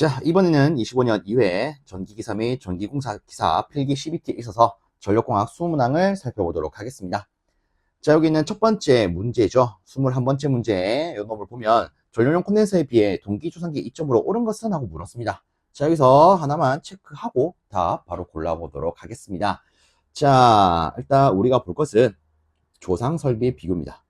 자, 이번에는 25년 2회 전기기사 및 전기공사 기사 필기 CBT에 있어서 전력공학 20문항을 살펴보도록 하겠습니다. 자, 여기 있는 첫 번째 문제죠. 21번째 문제, 이 놈을 보면 전력용 콘덴서에 비해 동기조산기 2점으로 옳은 것은? 하고 물었습니다. 자, 여기서 하나만 체크하고 답 바로 골라보도록 하겠습니다. 자, 일단 우리가 볼 것은 조상설비의 비교입니다.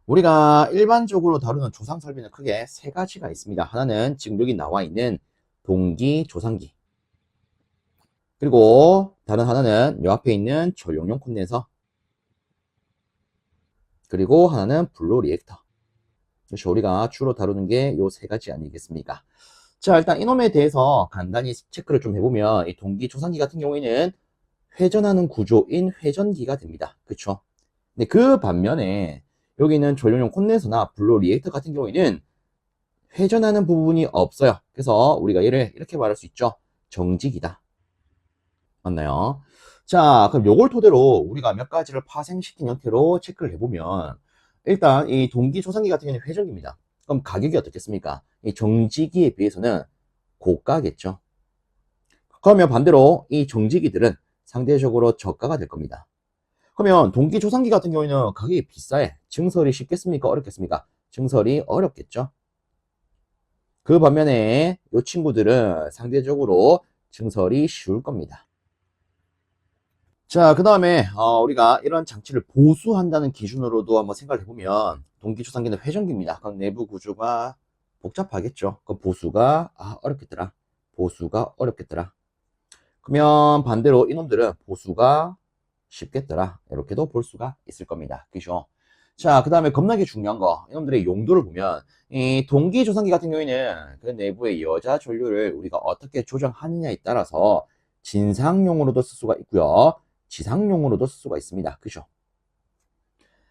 우리가 일반적으로 다루는 조상 설비는 크게 세 가지가 있습니다. 하나는 지금 여기 나와 있는 동기 조상기, 그리고 다른 하나는 요 앞에 있는 전력용 콘덴서, 그리고 하나는 블로 리액터. 그래서 우리가 주로 다루는 게 요 세 가지 아니겠습니까? 자, 일단 이놈에 대해서 간단히 체크를 좀 해보면 이 동기 조상기 같은 경우에는 회전하는 구조인 회전기가 됩니다. 그쵸? 근데 그 반면에 여기는 전력용 콘덴서나 블로 리액터 같은 경우에는 회전하는 부분이 없어요. 그래서 우리가 얘를 이렇게 말할 수 있죠. 정직이다. 맞나요? 자, 그럼 요걸 토대로 우리가 몇 가지를 파생시킨 형태로 체크를 해보면 일단 이 동기 조상기 같은 경우는 회전기입니다. 그럼 가격이 어떻겠습니까? 이 정지기에 비해서는 고가겠죠. 그러면 반대로 이 정지기들은 상대적으로 저가가 될 겁니다. 그러면 동기 조상기 같은 경우에는 가격이 비싸요. 증설이 쉽겠습니까? 어렵겠습니까? 증설이 어렵겠죠. 그 반면에 이 친구들은 상대적으로 증설이 쉬울 겁니다. 자, 그 다음에 우리가 이런 장치를 보수한다는 기준으로도 한번 생각을 해보면 동기조상기는 회전기입니다. 그럼 내부 구조가 복잡하겠죠. 그 보수가 어렵겠더라. 보수가 어렵겠더라. 그러면 반대로 이놈들은 보수가 쉽겠더라. 이렇게도 볼 수가 있을 겁니다. 그죠? 자, 그 다음에 겁나게 중요한 거, 이놈들의 용도를 보면 이 동기조상기 같은 경우에는 그 내부의 여자 전류를 우리가 어떻게 조정하느냐에 따라서 진상용으로도 쓸 수가 있고요, 지상용으로도 쓸 수가 있습니다. 그죠?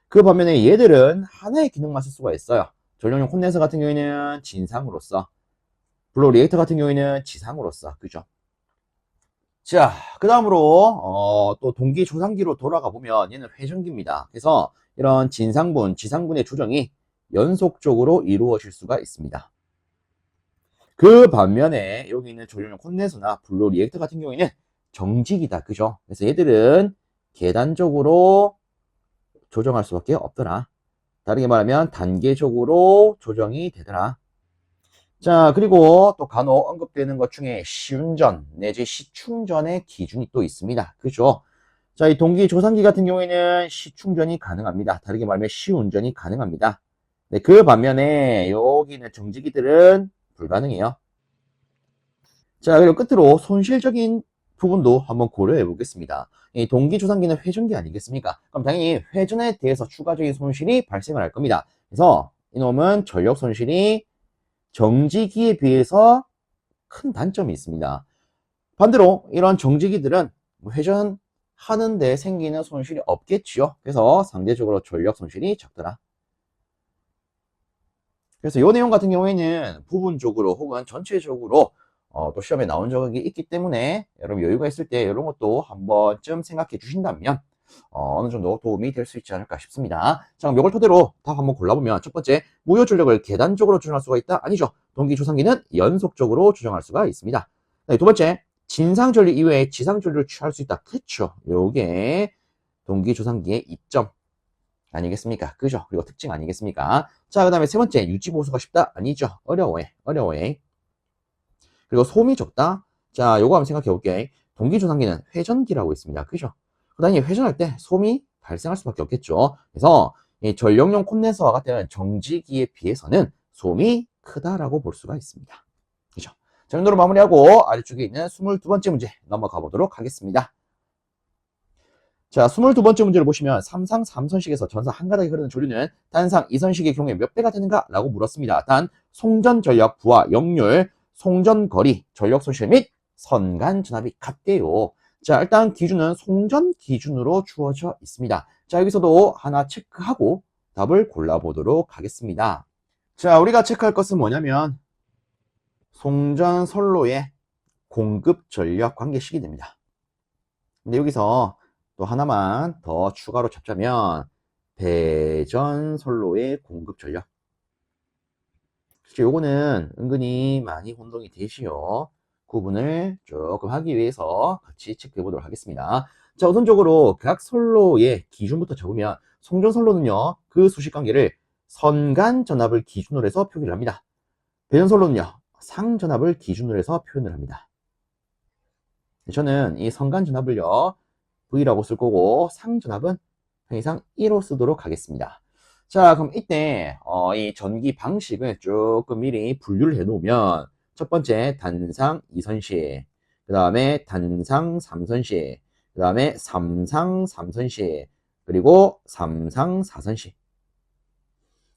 그 반면에 얘들은 하나의 기능만 쓸 수가 있어요. 전력용 콘덴서 같은 경우에는 진상으로서, 블로 리액터 같은 경우에는 지상으로서. 그죠? 자, 그 다음으로 또 동기 조상기로 돌아가 보면 얘는 회전기입니다. 그래서 이런 진상분, 지상분의 조정이 연속적으로 이루어질 수가 있습니다. 그 반면에 여기 있는 전력용 콘덴서나 블로 리액터 같은 경우에는 정직이다. 그죠? 그래서 얘들은 계단적으로 조정할 수밖에 없더라. 다르게 말하면 단계적으로 조정이 되더라. 자, 그리고 또 간혹 언급되는 것 중에 시운전 내지 시충전의 기준이 또 있습니다. 그죠? 자, 이 동기 조상기 같은 경우에는 시충전이 가능합니다. 다르게 말하면 시운전이 가능합니다. 네, 그 반면에 여기 있는 정지기들은 불가능해요. 자, 그리고 끝으로 손실적인 부분도 한번 고려해 보겠습니다. 이 동기 조상기는 회전기 아니겠습니까? 그럼 당연히 회전에 대해서 추가적인 손실이 발생을 할 겁니다. 그래서 이놈은 전력 손실이 정지기에 비해서 큰 단점이 있습니다. 반대로 이런 정지기들은 회전하는데 생기는 손실이 없겠지요. 그래서 상대적으로 전력 손실이 적더라. 그래서 이 내용 같은 경우에는 부분적으로 혹은 전체적으로 또 시험에 나온 적이 있기 때문에 여러분 여유가 있을 때 이런 것도 한 번쯤 생각해 주신다면 어느 정도 도움이 될 수 있지 않을까 싶습니다. 자, 그럼 이걸 토대로 답 한번 골라보면 첫 번째, 무효 전력을 계단적으로 조정할 수가 있다? 아니죠. 동기 조상기는 연속적으로 조정할 수가 있습니다. 네, 두 번째, 진상 전류 이외에 지상 전류를 취할 수 있다. 그쵸. 요게 동기 조상기의 이점 아니겠습니까? 그죠? 그리고 특징 아니겠습니까? 자, 그 다음에 세 번째, 유지 보수가 쉽다? 아니죠. 어려워해. 어려워해. 그리고 소음이 적다? 자, 요거 한번 생각해 볼게. 동기 조상기는 회전기라고 있습니다. 그죠? 그 다음에 회전할 때 소음이 발생할 수밖에 없겠죠. 그래서 이 전력용 콘덴서와 같은 정지기에 비해서는 소음이 크다라고 볼 수가 있습니다. 그죠? 자, 정도로 마무리하고 아래쪽에 있는 22번째 문제 넘어가 보도록 하겠습니다. 자, 22번째 문제를 보시면 삼상 3선식에서 전선 한 가닥이 흐르는 조류는 단상 2선식의 경우에 몇 배가 되는가? 라고 물었습니다. 단, 송전 전력 부하 역률, 송전 거리, 전력 손실 및 선간 전압이 같대요. 자, 일단 기준은 송전 기준으로 주어져 있습니다. 자, 여기서도 하나 체크하고 답을 골라보도록 하겠습니다. 자, 우리가 체크할 것은 뭐냐면 송전 선로의 공급 전력 관계식이 됩니다. 근데 여기서 또 하나만 더 추가로 잡자면 배전 선로의 공급 전력. 요거는 은근히 많이 혼동이 되시요. 구분을 조금 하기 위해서 같이 체크해 보도록 하겠습니다. 자, 우선적으로 각 선로의 기준부터 적으면 송전선로는요, 그 수식관계를 선간전압을 기준으로 해서 표기를 합니다. 배전선로는요, 상전압을 기준으로 해서 표현을 합니다. 저는 이 선간전압을요, V라고 쓸 거고, 상전압은 항상 1로 쓰도록 하겠습니다. 자, 그럼 이때 이 전기 방식을 조금 미리 분류를 해 놓으면 첫 번째 단상 2선시, 그 다음에 단상 3선시, 그 다음에 삼상 3선시, 그리고 삼상 4선시.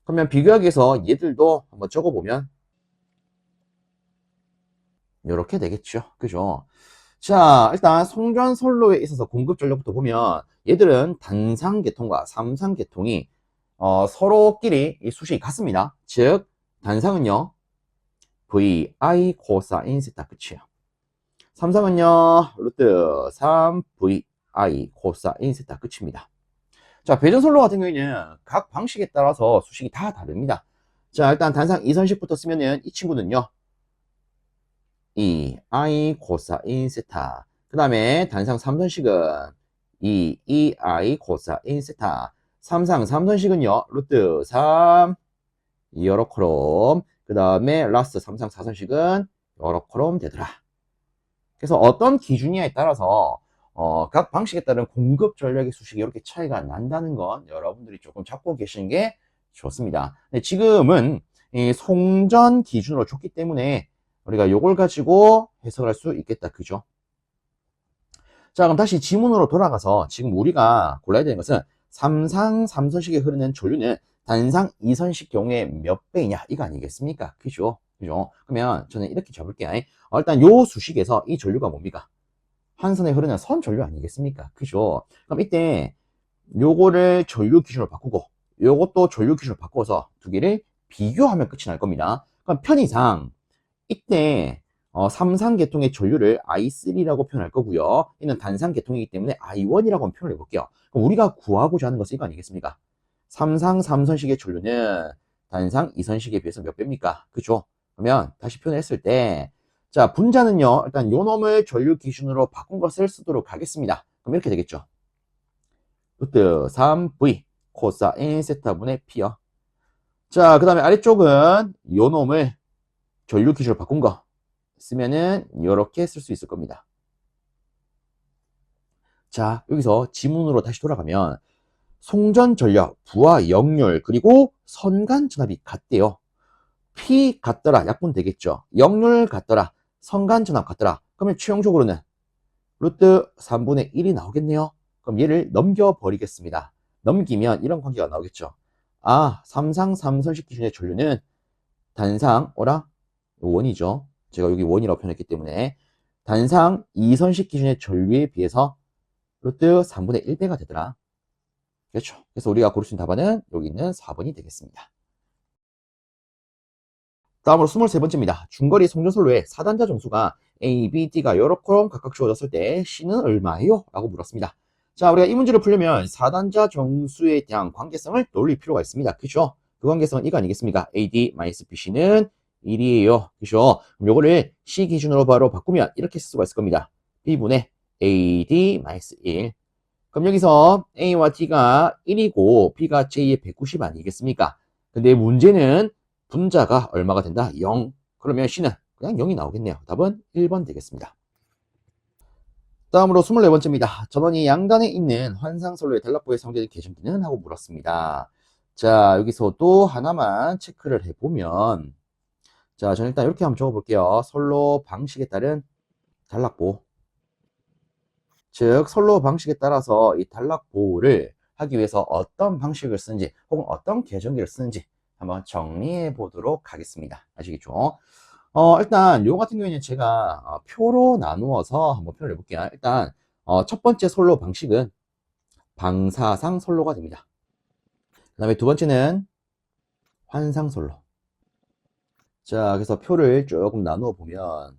그러면 비교하기 위해서 얘들도 한번 적어보면 이렇게 되겠죠. 그죠? 자, 일단 송전선로에 있어서 공급 전력부터 보면 얘들은 단상계통과 삼상계통이 서로끼리 이 수식이 같습니다. 즉 단상은요 VI 코사인 세타 끝이에요. 삼상은요 루트 3 VI 코사인 세타 끝입니다. 자, 배전선로 같은 경우에는 각 방식에 따라서 수식이 다 다릅니다. 자, 일단 단상 2선식부터 쓰면은 이 친구는요 이 I 코사인 세타, 그 다음에 단상 3선식은 이 I 코사인 세타, 삼상 3선식은요 루트 3 여러 콜롬, 그 다음에 라스트 삼상 4선식은 여러 콜롬 되더라. 그래서 어떤 기준이냐에 따라서 각 방식에 따른 공급 전력의 수식이 이렇게 차이가 난다는 건 여러분들이 조금 잡고 계시는 게 좋습니다. 근데 지금은 이 송전 기준으로 줬기 때문에 우리가 요걸 가지고 해석할 수 있겠다. 그죠? 자, 그럼 다시 지문으로 돌아가서 지금 우리가 골라야 되는 것은 삼상 3선식에 흐르는 전류는 단상 2선식 경우에 몇 배이냐 이거 아니겠습니까? 그죠? 그죠? 그러면 저는 이렇게 잡을게요. 일단 요 수식에서 이 전류가 뭡니까? 한 선에 흐르는 선 전류 아니겠습니까? 그죠? 그럼 이때 요거를 전류 기준으로 바꾸고 요것도 전류 기준으로 바꿔서 두 개를 비교하면 끝이 날 겁니다. 그럼 편의상 이때 삼상계통의 전류를 I3라고 표현할 거고요. 이는 단상계통이기 때문에 I1이라고 표현을 해볼게요. 그럼 우리가 구하고자 하는 것은 이거 아니겠습니까? 삼상 3선식의 전류는 단상 2선식에 비해서 몇 배입니까? 그죠? 그러면 다시 표현했을 때, 자, 분자는요, 일단 요 놈을 전류 기준으로 바꾼 것을 쓰도록 하겠습니다. 그럼 이렇게 되겠죠. 루트 3V 코사인 세타분의 P요. 자, 그 다음에 아래쪽은 요 놈을 전류 기준으로 바꾼 거 쓰면은 이렇게 쓸 수 있을 겁니다. 자, 여기서 지문으로 다시 돌아가면 송전 전력, 부하 역률, 그리고 선간 전압이 같대요. P 같더라, 약분 되겠죠. 역률 같더라, 선간 전압 같더라. 그러면 최종적으로는 루트 3분의 1이 나오겠네요. 그럼 얘를 넘겨버리겠습니다. 넘기면 이런 관계가 나오겠죠. 아, 삼상 3선식 기준의 전류는 단상, 원이죠. 제가 여기 원이라고 표현했기 때문에 단상 2선식 기준의 전류에 비해서 루트 3분의 1배가 되더라. 그렇죠. 그래서 우리가 고를 수 있는 답안은 여기 있는 4번이 되겠습니다. 다음으로 23번째입니다. 중거리 송전선로의 4단자 정수가 A, B, D가 여러 콜럼 각각 주어졌을 때 C는 얼마예요? 라고 물었습니다. 자, 우리가 이 문제를 풀려면 4단자 정수에 대한 관계성을 떠올릴 필요가 있습니다. 그죠? 그 관계성은 이거 아니겠습니까? AD-BC는 1이에요. 그죠? 그럼 요거를 C 기준으로 바로 바꾸면 이렇게 쓸 수가 있을 겁니다. B분의 AD-1. 그럼 여기서 A와 D가 1이고 B가 J의 190 아니겠습니까? 근데 문제는 분자가 얼마가 된다? 0. 그러면 C는 그냥 0이 나오겠네요. 답은 1번 되겠습니다. 다음으로 24번째입니다. 전원이 양단에 있는 환상선로의 단락부의 성질을 계정기는? 하고 물었습니다. 자, 여기서 또 하나만 체크를 해보면, 자, 저는 일단 이렇게 한번 적어볼게요. 선로 방식에 따른 단락보. 즉, 선로 방식에 따라서 이 단락보를 하기 위해서 어떤 방식을 쓰는지, 혹은 어떤 계정기를 쓰는지 한번 정리해 보도록 하겠습니다. 아시겠죠? 일단 요 같은 경우에는 제가 표로 나누어서 한번 표현을 해볼게요. 일단 첫 번째 선로 방식은 방사상 선로가 됩니다. 그 다음에 두 번째는 환상 선로. 자, 그래서 표를 조금 나누어 보면,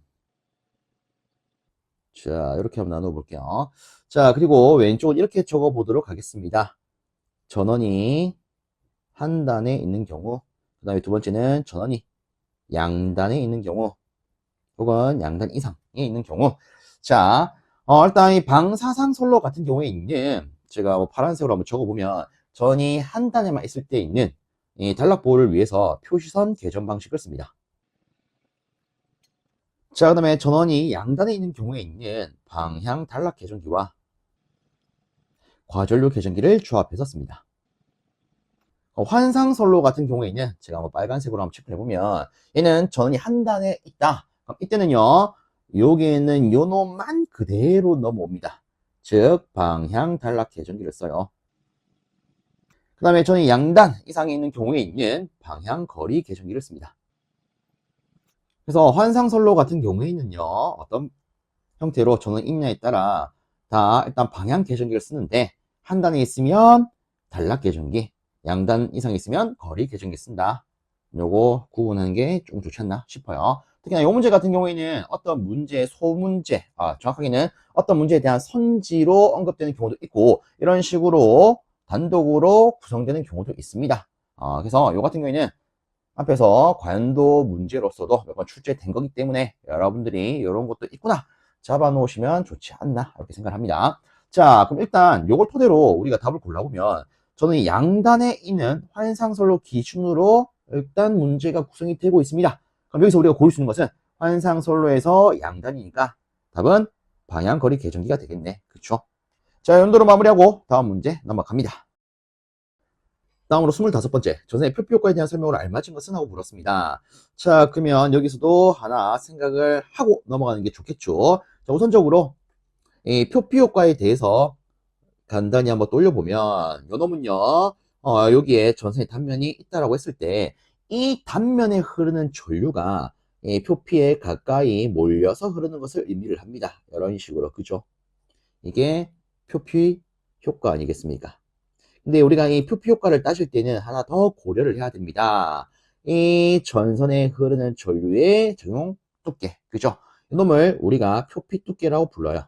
자, 이렇게 한번 나누어 볼게요. 자, 그리고 왼쪽은 이렇게 적어 보도록 하겠습니다. 전원이 한 단에 있는 경우, 그 다음에 두 번째는 전원이 양단에 있는 경우, 혹은 양단 이상에 있는 경우. 자, 일단 이 방사상선로 같은 경우에 있는, 제가 뭐 파란색으로 한번 적어보면, 전이 한 단에만 있을 때 있는 이 단락보호를 위해서 표시선 개전 방식을 씁니다. 자, 그 다음에 전원이 양단에 있는 경우에 있는 방향 단락 개전기와 과전류 개전기를 조합해서 씁니다. 환상선로 같은 경우에는 제가 뭐 빨간색으로 한번 체크해 보면, 얘는 전원이 한 단에 있다. 그럼 이때는요, 여기에는 요 놈만 그대로 넘어옵니다. 즉 방향 단락 개전기를 써요. 그 다음에 전원이 양단 이상에 있는 경우에 있는 방향 거리 개전기를 씁니다. 그래서 환상선로 같은 경우에는요, 어떤 형태로 전원이 있냐에 따라 다 일단 방향 개전기를 쓰는데, 한 단에 있으면 단락 개전기, 양단 이상 있으면 거리 개전기 쓴다. 요거 구분하는 게 좀 좋지 않나 싶어요. 특히나 이 문제 같은 경우에는 어떤 문제, 소문제, 정확하게는 어떤 문제에 대한 선지로 언급되는 경우도 있고, 이런 식으로 단독으로 구성되는 경우도 있습니다. 그래서 요 같은 경우에는 앞에서 관도 문제로서도 몇 번 출제된 거기 때문에 여러분들이 이런 것도 있구나 잡아 놓으시면 좋지 않나 이렇게 생각합니다. 자, 그럼 일단 요걸 토대로 우리가 답을 골라보면, 저는 양단에 있는 환상선로 기준으로 일단 문제가 구성이 되고 있습니다. 그럼 여기서 우리가 고를 수 있는 것은 환상선로에서 양단이니까 답은 방향거리 계전기가 되겠네. 그쵸? 자, 연도로 마무리하고 다음 문제 넘어갑니다. 다음으로 25번째, 전선의 표피효과에 대한 설명을 알맞은 것은 하고 물었습니다. 자, 그러면 여기서도 하나 생각을 하고 넘어가는 게 좋겠죠. 자, 우선적으로 이 표피효과에 대해서 간단히 한번 돌려보면, 요 놈은요, 여기에 전선의 단면이 있다라고 했을 때, 이 단면에 흐르는 전류가 이 표피에 가까이 몰려서 흐르는 것을 의미를 합니다. 이런 식으로, 그죠? 이게 표피 효과 아니겠습니까? 근데 우리가 이 표피 효과를 따질 때는 하나 더 고려를 해야 됩니다. 이 전선에 흐르는 전류의 적용 두께, 그죠? 이놈을 우리가 표피 두께라고 불러요.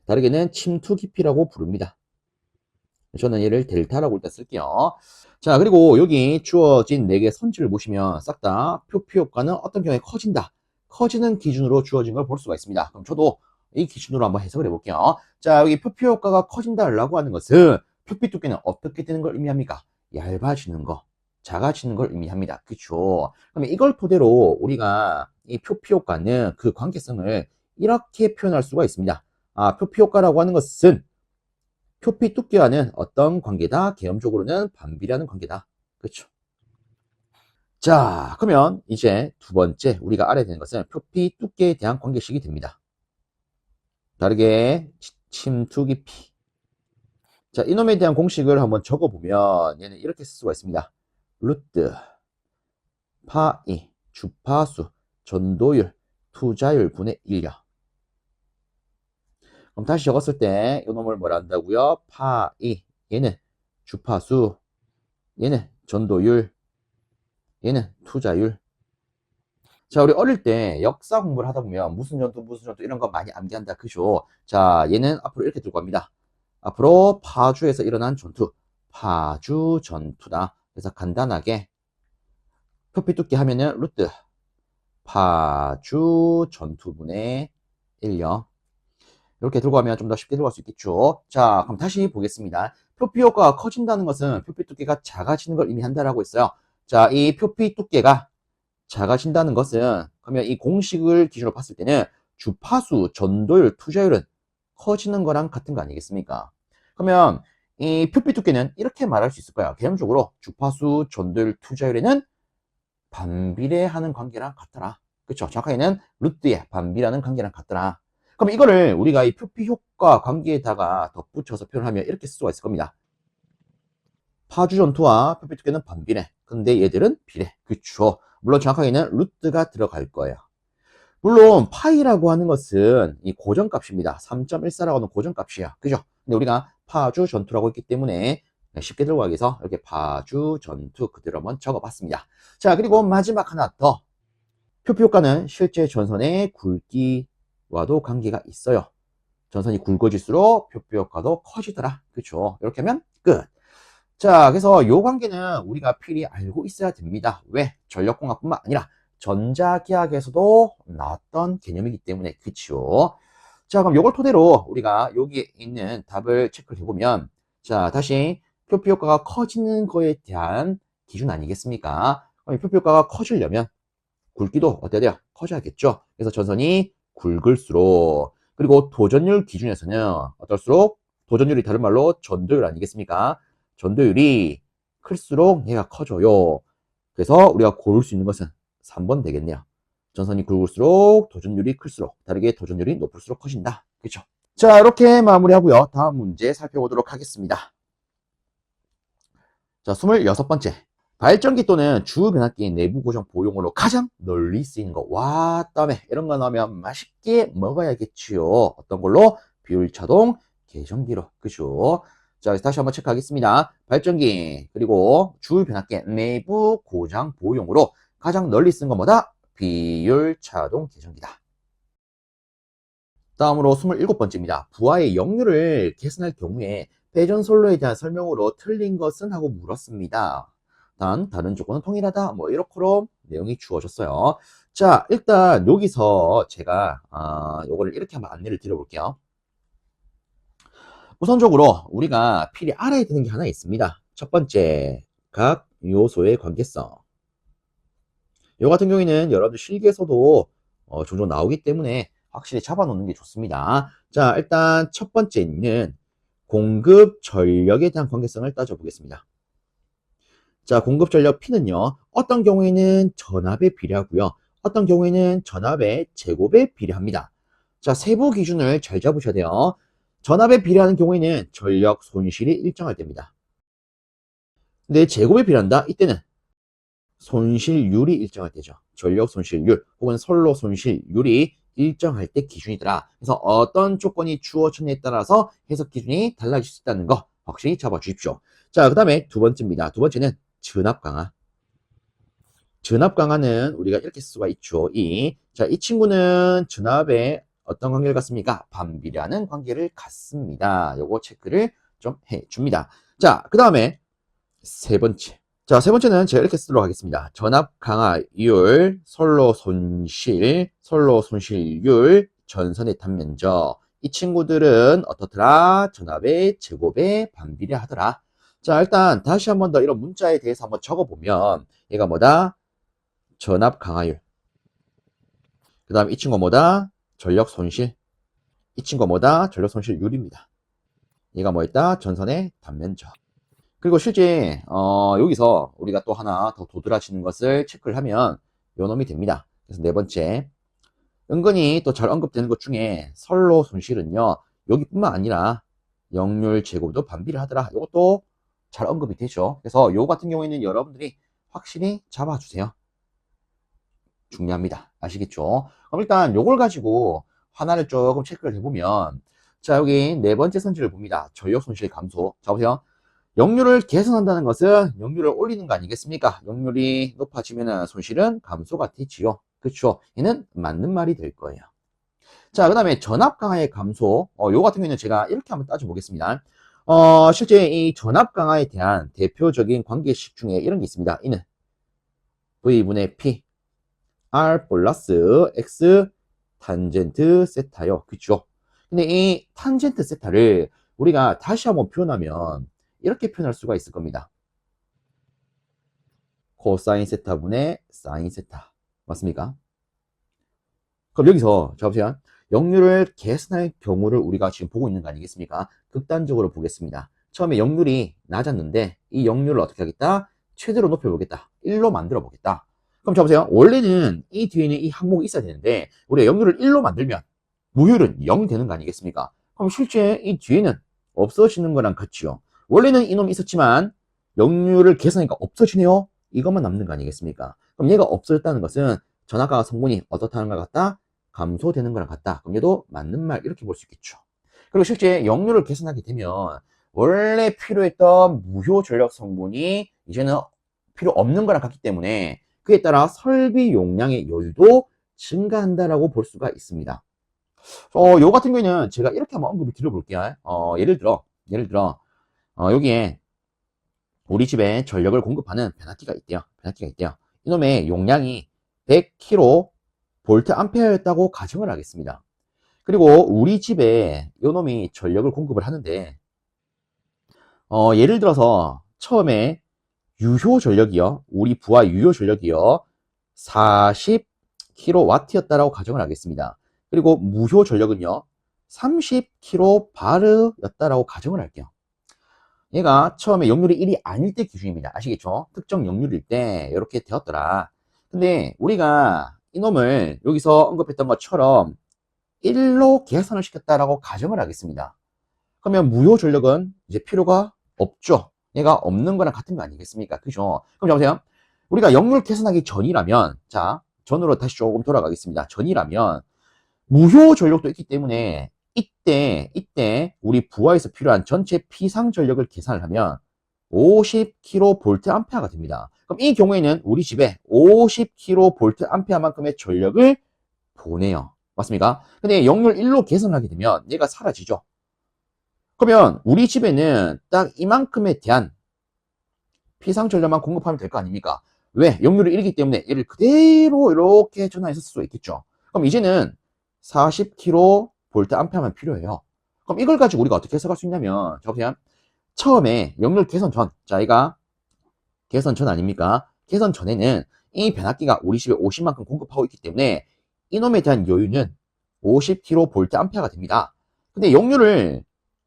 다르게는 침투 깊이라고 부릅니다. 저는 얘를 델타라고 일단 쓸게요. 자, 그리고 여기 주어진 4개의 선지를 보시면 싹 다 표피 효과는 어떤 경우에 커진다. 커지는 기준으로 주어진 걸 볼 수가 있습니다. 그럼 저도 이 기준으로 한번 해석을 해볼게요. 자, 여기 표피 효과가 커진다라고 하는 것은 표피 두께는 어떻게 되는 걸 의미합니까? 얇아지는 거, 작아지는 걸 의미합니다. 그쵸? 그러면 이걸 토대로 우리가 이 표피 효과는 그 관계성을 이렇게 표현할 수가 있습니다. 표피 효과라고 하는 것은 표피 두께와는 어떤 관계다? 계엄적으로는 반비례하는 관계다. 그렇죠? 자, 그러면 이제 두 번째 우리가 알아야 되는 것은 표피 두께에 대한 관계식이 됩니다. 다르게 침투 깊이. 자, 이놈에 대한 공식을 한번 적어보면 얘는 이렇게 쓸 수가 있습니다. 루트 파이 주파수 전도율 투자율 분의 1요. 그럼 다시 적었을 때 이놈을 뭐라 한다고요? 파이, 얘는 주파수, 얘는 전도율, 얘는 투자율. 자, 우리 어릴 때 역사 공부를 하다 보면 무슨 전투 이런 거 많이 암기한다. 그죠? 자, 얘는 앞으로 이렇게 들고 갑니다. 앞으로 파주에서 일어난 전투, 파주 전투다. 그래서 간단하게 표피 두께 하면은 루트 파주 전투분의 1요. 이렇게 들고 가면 좀 더 쉽게 들어갈 수 있겠죠. 자, 그럼 다시 보겠습니다. 표피 효과가 커진다는 것은 표피 두께가 작아지는 걸 의미한다라고 했어요. 자, 이 표피 두께가 작아진다는 것은, 그러면 이 공식을 기준으로 봤을 때는 주파수, 전도율, 투자율은 커지는 거랑 같은 거 아니겠습니까? 그러면 이 표피 두께는 이렇게 말할 수 있을 거야. 개념적으로 주파수, 전도율, 투자율에는 반비례하는 관계랑 같더라. 그쵸? 정확하게는 루트에 반비례하는 관계랑 같더라. 그럼 이거를 우리가 이 표피 효과 관계에다가 덧붙여서 표현하면 이렇게 쓸 수가 있을 겁니다. 파주 전투와 표피 두께는 반비례. 근데 얘들은 비례. 그쵸? 물론 정확하게는 루트가 들어갈 거예요. 물론 파이라고 하는 것은 이 고정값입니다. 3.14라고 하는 고정값이야. 그죠? 근데 우리가 파주 전투라고 했기 때문에 쉽게 들고 가기 위해서 이렇게 파주 전투 그대로 한번 적어봤습니다. 자, 그리고 마지막 하나 더. 표피 효과는 실제 전선의 굵기와도 관계가 있어요. 전선이 굵어질수록 표피 효과도 커지더라. 그렇죠? 이렇게 하면 끝. 자, 그래서 이 관계는 우리가 필히 알고 있어야 됩니다. 왜? 전력공학뿐만 아니라 전자기하학에서도 나왔던 개념이기 때문에 그쵸. 자, 그럼 이걸 토대로 우리가 여기에 있는 답을 체크를 해보면, 자, 다시 표피 효과가 커지는 거에 대한 기준 아니겠습니까? 그럼 이 표피 효과가 커지려면 굵기도 어때야 돼요? 커져야겠죠. 그래서 전선이 굵을수록, 그리고 도전율 기준에서는 어떨수록, 도전율이 다른 말로 전도율 아니겠습니까? 전도율이 클수록 얘가 커져요. 그래서 우리가 고를 수 있는 것은 3번 되겠네요. 전선이 굵을수록 도전율이 클수록, 다르게 도전율이 높을수록 커진다. 그렇죠? 자, 이렇게 마무리하고요. 다음 문제 살펴보도록 하겠습니다. 자, 26번째. 발전기 또는 주변압기 내부 고정 보용으로 가장 널리 쓰이는 거. 와, 다음에 이런 거 나오면 맛있게 먹어야겠지요. 어떤 걸로? 비율차동 계전기로. 그죠? 자, 다시 한번 체크하겠습니다. 발전기, 그리고 주변압기 내부 고장 보용으로 가장 널리 쓰는 건 뭐다? 비율차동 계전기다. 다음으로 27번째입니다. 부하의 역류를 개선할 경우에 배전솔로에 대한 설명으로 틀린 것은? 하고 물었습니다. 다른 조건은 통일하다. 뭐 이렇게 내용이 주어졌어요. 자, 일단 여기서 제가 요거를 이렇게 한번 안내를 드려볼게요. 우선적으로 우리가 필히 알아야 되는 게 하나 있습니다. 첫 번째, 각 요소의 관계성. 요 같은 경우에는 여러분들 실기에서도 종종 나오기 때문에 확실히 잡아놓는 게 좋습니다. 자, 일단 첫 번째는 공급 전력에 대한 관계성을 따져보겠습니다. 자, 공급 전력 P는요, 어떤 경우에는 전압에 비례하고요, 어떤 경우에는 전압의 제곱에 비례합니다. 자, 세부 기준을 잘 잡으셔야 돼요. 전압에 비례하는 경우에는 전력 손실이 일정할 때입니다. 근데 제곱에 비례한다? 이때는 손실률이 일정할 때죠. 전력 손실률 혹은 선로 손실률이 일정할 때 기준이더라. 그래서 어떤 조건이 주어졌냐에 따라서 해석 기준이 달라질 수 있다는 거 확실히 잡아 주십시오. 자, 그 다음에 두 번째입니다. 두 번째는 전압 강화. 전압 강화는 우리가 이렇게 쓸 수가 있죠. 자, 이 친구는 전압에 어떤 관계를 갖습니까? 반비례하는 관계를 갖습니다. 요거 체크를 좀 해줍니다. 자, 그 다음에 세 번째. 자, 세 번째는 제가 이렇게 쓰도록 하겠습니다. 전압 강화율, 선로 손실률, 전선의 단면적. 이 친구들은 어떻더라? 전압의 제곱에 반비례하더라. 자, 일단 다시 한 번 더 이런 문자에 대해서 한번 적어보면 얘가 뭐다? 전압 강화율. 그 다음 이 친구 뭐다? 전력 손실. 이 친구 뭐다? 전력 손실률입니다. 얘가 뭐 있다? 전선의 단면적. 그리고 실제 여기서 우리가 또 하나 더 도드라지는 것을 체크를 하면 요 놈이 됩니다. 그래서 네 번째, 은근히 또 잘 언급되는 것 중에 선로 손실은요, 여기뿐만 아니라 역률 제곱도 반비례하더라. 이것도 잘 언급이 되죠. 그래서 요 같은 경우에는 여러분들이 확실히 잡아주세요. 중요합니다. 아시겠죠? 그럼 일단 요걸 가지고 하나를 조금 체크를 해보면, 자, 여기 네 번째 선지를 봅니다. 전력 손실 감소. 자, 보세요. 역률을 개선한다는 것은 역률을 올리는 거 아니겠습니까? 역률이 높아지면 손실은 감소가 되지요. 그렇죠? 얘는 맞는 말이 될 거예요. 자, 그 다음에 전압 강화의 감소. 요 같은 경우는 제가 이렇게 한번 따져보겠습니다. 실제 이 전압 강화에 대한 대표적인 관계식 중에 이런 게 있습니다. 이는 V분의 P, R 플러스 X 탄젠트 세타요. 그렇죠? 근데 이 탄젠트 세타를 우리가 다시 한번 표현하면 이렇게 표현할 수가 있을 겁니다. 코사인 세타분의 사인 세타. 맞습니까? 그럼 여기서 자 보세요. 역률을 개선할 경우를 우리가 지금 보고 있는 거 아니겠습니까? 극단적으로 보겠습니다. 처음에 역률이 낮았는데 이 역률을 어떻게 하겠다? 최대로 높여보겠다. 1로 만들어 보겠다. 그럼 자 보세요. 원래는 이 뒤에는 이 항목이 있어야 되는데 우리가 역률을 1로 만들면 무효율은 0 되는 거 아니겠습니까? 그럼 실제 이 뒤에는 없어지는 거랑 같지요. 원래는 이놈이 있었지만 역률을 계산하니까 없어지네요. 이것만 남는 거 아니겠습니까? 그럼 얘가 없어졌다는 것은 전압과 성분이 어떻다는 것 같다? 감소되는 거랑 같다. 그럼 얘도 맞는 말 이렇게 볼 수 있겠죠. 그리고 실제 역률을 계산하게 되면 원래 필요했던 무효 전력 성분이 이제는 필요 없는 거랑 같기 때문에 그에 따라 설비 용량의 여유도 증가한다라고 볼 수가 있습니다. 요 같은 경우에는 제가 이렇게 한번 언급을 드려볼게요. 예를 들어, 여기에 우리 집에 전력을 공급하는 변압기가 있대요. 이놈의 용량이 100kV 암페어였다고 가정을 하겠습니다. 그리고 우리 집에 요놈이 전력을 공급을 하는데 예를 들어서 처음에 유효 전력이요. 우리 부하 유효 전력이요. 40kW였다라고 가정을 하겠습니다. 그리고 무효 전력은요. 30kV였다라고 가정을 할게요. 얘가 처음에 역률이 1이 아닐 때 기준입니다. 아시겠죠? 특정 역률일 때 이렇게 되었더라. 근데 우리가 이놈을 여기서 언급했던 것처럼 1로 계산을 시켰다라고 가정을 하겠습니다. 그러면 무효 전력은 이제 필요가 없죠. 얘가 없는 거랑 같은 거 아니겠습니까? 그죠? 그럼 보세요. 우리가 역률 계산하기 전이라면, 자, 전으로 다시 조금 돌아가겠습니다. 전이라면, 무효 전력도 있기 때문에, 이때, 우리 부하에서 필요한 전체 피상 전력을 계산을 하면, 50kVA가 됩니다. 그럼 이 경우에는 우리 집에 50kVA만큼의 전력을 보내요. 맞습니까? 근데 역률 1로 계산을 하게 되면 얘가 사라지죠. 그러면 우리 집에는 딱 이만큼에 대한 피상 전력만 공급하면 될 거 아닙니까? 왜? 역률이 1이기 때문에 얘를 그대로 이렇게 전환해서 쓸 수 있겠죠. 그럼 이제는 40kVA만 필요해요. 그럼 이걸 가지고 우리가 어떻게 해석할 수 있냐면, 자, 보세요. 처음에 역률 개선 전, 자, 얘가 개선 전 아닙니까? 개선 전에는 이 변압기가 우리 집에 50만큼 공급하고 있기 때문에 이놈에 대한 여유는 50kVA가 됩니다. 근데 역률을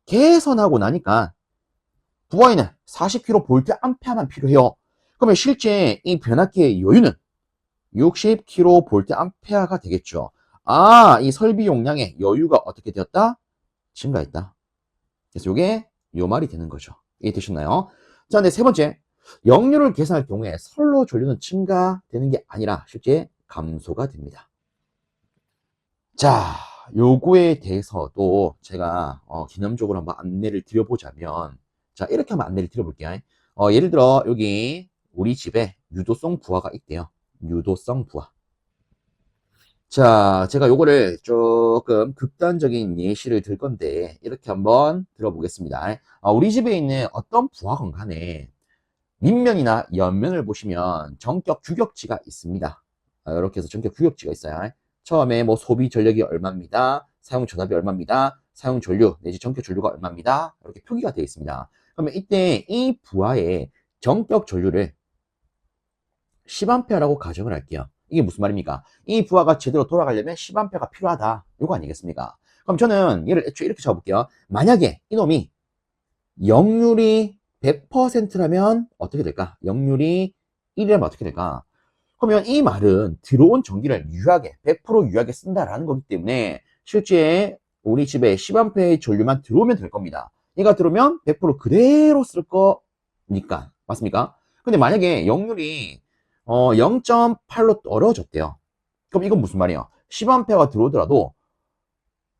개선하고 나니까 부하에는 40kVA만 필요해요. 그러면 실제 이 변압기의 여유는 60kVA가 되겠죠. 아, 이 설비 용량의 여유가 어떻게 되었다? 증가했다. 그래서 이게 요 말이 되는 거죠. 이해되셨나요? 자, 근데 세 번째, 역률을 계산할 경우에 선로 전류는 증가되는 게 아니라 실제 감소가 됩니다. 자, 요거에 대해서도 제가 개념적으로 한번 안내를 드려보자면, 자, 이렇게 한번 안내를 드려볼게요. 예를 들어 여기 우리 집에 유도성 부하가 있대요. 유도성 부하. 자, 제가 요거를 조금 극단적인 예시를 들 건데 이렇게 한번 들어보겠습니다. 우리 집에 있는 어떤 부하건 간에 밑면이나 옆면을 보시면 전격 규격지가 있습니다. 이렇게 해서 전격 규격지가 있어요. 처음에 뭐 소비 전력이 얼마입니다. 사용 전압이 얼마입니다. 사용 전류 내지 전격 전류가 얼마입니다. 이렇게 표기가 되어 있습니다. 그러면 이때 이 부하의 전격 전류를 10A라고 가정을 할게요. 이게 무슨 말입니까? 이 부하가 제대로 돌아가려면 10A가 필요하다. 이거 아니겠습니까? 그럼 저는 얘를 애초에 이렇게 잡아볼게요. 만약에 이놈이 역률이 100%라면 어떻게 될까? 역률이 1이라면 어떻게 될까? 그러면 이 말은 들어온 전기를 유하게, 100% 유하게 쓴다라는 거기 때문에 실제 우리 집에 10A의 전류만 들어오면 될 겁니다. 얘가 들어오면 100% 그대로 쓸 거니까. 맞습니까? 근데 만약에 역률이 0.8로 떨어졌대요. 그럼 이건 무슨 말이에요? 10A가 들어오더라도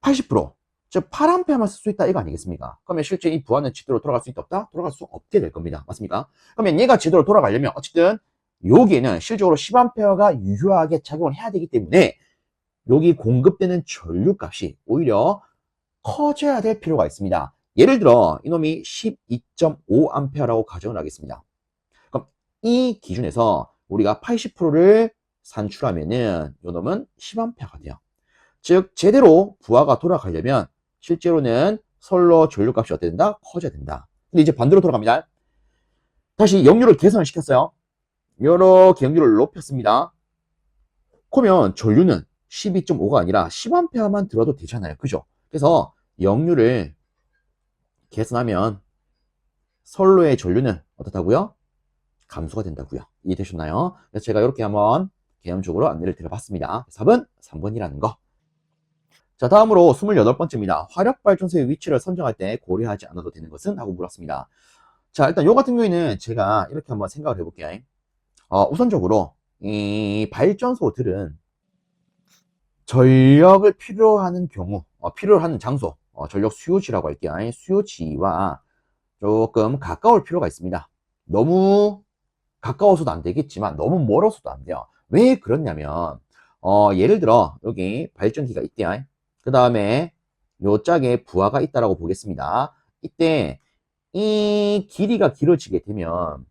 80%, 즉 8A만 쓸 수 있다 이거 아니겠습니까? 그러면 실제 이 부하는 제대로 돌아갈 수 있다 없다? 돌아갈 수 없게 될 겁니다. 맞습니까? 그러면 얘가 제대로 돌아가려면 어쨌든 여기에는 실적으로 10A가 유효하게 작용을 해야 되기 때문에 여기 공급되는 전류값이 오히려 커져야 될 필요가 있습니다. 예를 들어 이놈이 12.5A라고 가정을 하겠습니다. 그럼 이 기준에서 우리가 80%를 산출하면은 이놈은 10A가 돼요. 즉 제대로 부하가 돌아가려면 실제로는 선로 전류값이 어떻게 된다? 커져야 된다. 근데 이제 반대로 돌아갑니다. 다시 역률을 개선을 시켰어요. 이렇게 역률을 높였습니다. 그러면 전류는 12.5가 아니라 10A만 들어도 되잖아요. 그죠? 그래서 역률을 개선하면 선로의 전류는 어떻다고요? 감소가 된다고요. 이해되셨나요? 그래서 제가 이렇게 한번 개념적으로 안내를 드려봤습니다. 답은 3번이라는 거. 자, 다음으로 28번째입니다. 화력발전소의 위치를 선정할 때 고려하지 않아도 되는 것은? 하고 물었습니다. 자, 일단 요 같은 경우에는 제가 이렇게 한번 생각을 해볼게요. 우선적으로 이 발전소들은 전력을 필요로 하는 경우, 필요로 하는 장소, 전력 수요지라고 할게요. 수요지와 조금 가까울 필요가 있습니다. 너무 가까워서도 안 되겠지만 너무 멀어서도 안 돼요. 왜 그렇냐면 예를 들어 여기 발전기가 있대요. 그 다음에 요 짝에 부하가 있다라고 보겠습니다. 이때 이 길이가 길어지게 되면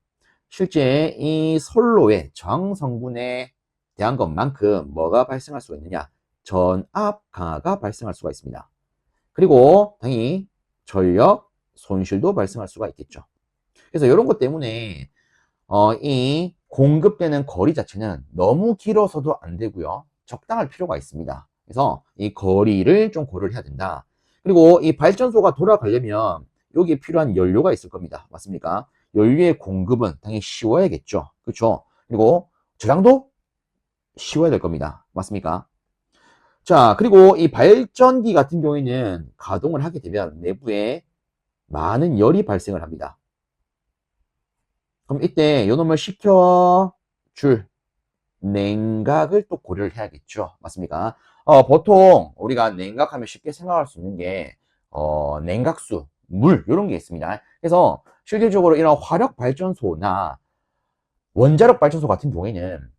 실제 이 선로의 저항 성분의 대한 것만큼 뭐가 발생할 수가 있느냐? 전압 강화가 발생할 수가 있습니다. 그리고 당연히 전력 손실도 발생할 수가 있겠죠. 그래서 이런 것 때문에 이 공급되는 거리 자체는 너무 길어서도 안 되고요. 적당할 필요가 있습니다. 그래서 이 거리를 좀 고려를 해야 된다. 그리고 이 발전소가 돌아가려면 여기에 필요한 연료가 있을 겁니다. 맞습니까? 연료의 공급은 당연히 쉬워야겠죠. 그렇죠? 그리고 저장도 쉬워야 될 겁니다. 맞습니까? 자, 그리고 이 발전기 같은 경우에는 가동을 하게 되면 내부에 많은 열이 발생을 합니다. 그럼 이때 요놈을 식혀줄 냉각을 또 고려를 해야겠죠. 맞습니까? 보통 우리가 냉각하면 쉽게 생각할 수 있는 게, 냉각수, 물, 이런 게 있습니다. 그래서 실질적으로 이런 화력 발전소나 원자력 발전소 같은 경우에는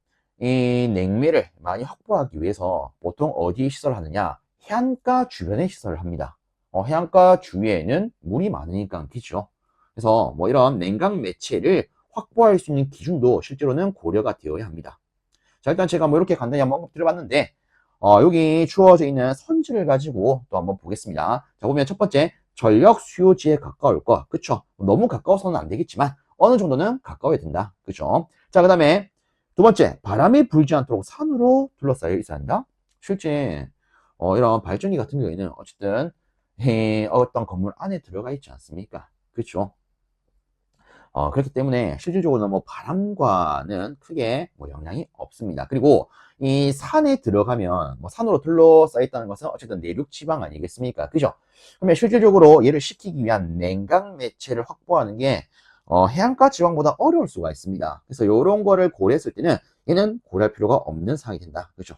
이 냉매를 많이 확보하기 위해서 보통 어디에 시설을 하느냐? 해안가 주변에 시설을 합니다. 해안가 주위에는 물이 많으니까 그죠. 그래서 뭐 이런 냉각 매체를 확보할 수 있는 기준도 실제로는 고려가 되어야 합니다. 자, 일단 제가 뭐 이렇게 간단히 한번 드려봤는데, 여기 주어져 있는 선지를 가지고 또 한번 보겠습니다. 자, 보면 첫 번째, 전력 수요지에 가까울 것. 그쵸? 너무 가까워서는 안 되겠지만, 어느 정도는 가까워야 된다. 그쵸? 자, 그 다음에 두 번째, 바람이 불지 않도록 산으로 둘러싸여 있어야 한다. 실제, 이런 발전기 같은 경우에는 어쨌든, 어떤 건물 안에 들어가 있지 않습니까? 그쵸? 그렇기 때문에 실질적으로 뭐 바람과는 크게 뭐 영향이 없습니다. 그리고 이 산에 들어가면 뭐 산으로 둘러싸여 있다는 것은 어쨌든 내륙 지방 아니겠습니까? 그죠? 그러면 실질적으로 얘를 식히기 위한 냉각 매체를 확보하는 게 해안가 지방보다 어려울 수가 있습니다. 그래서 이런 거를 고려했을 때는 얘는 고려할 필요가 없는 사항이 된다. 그죠?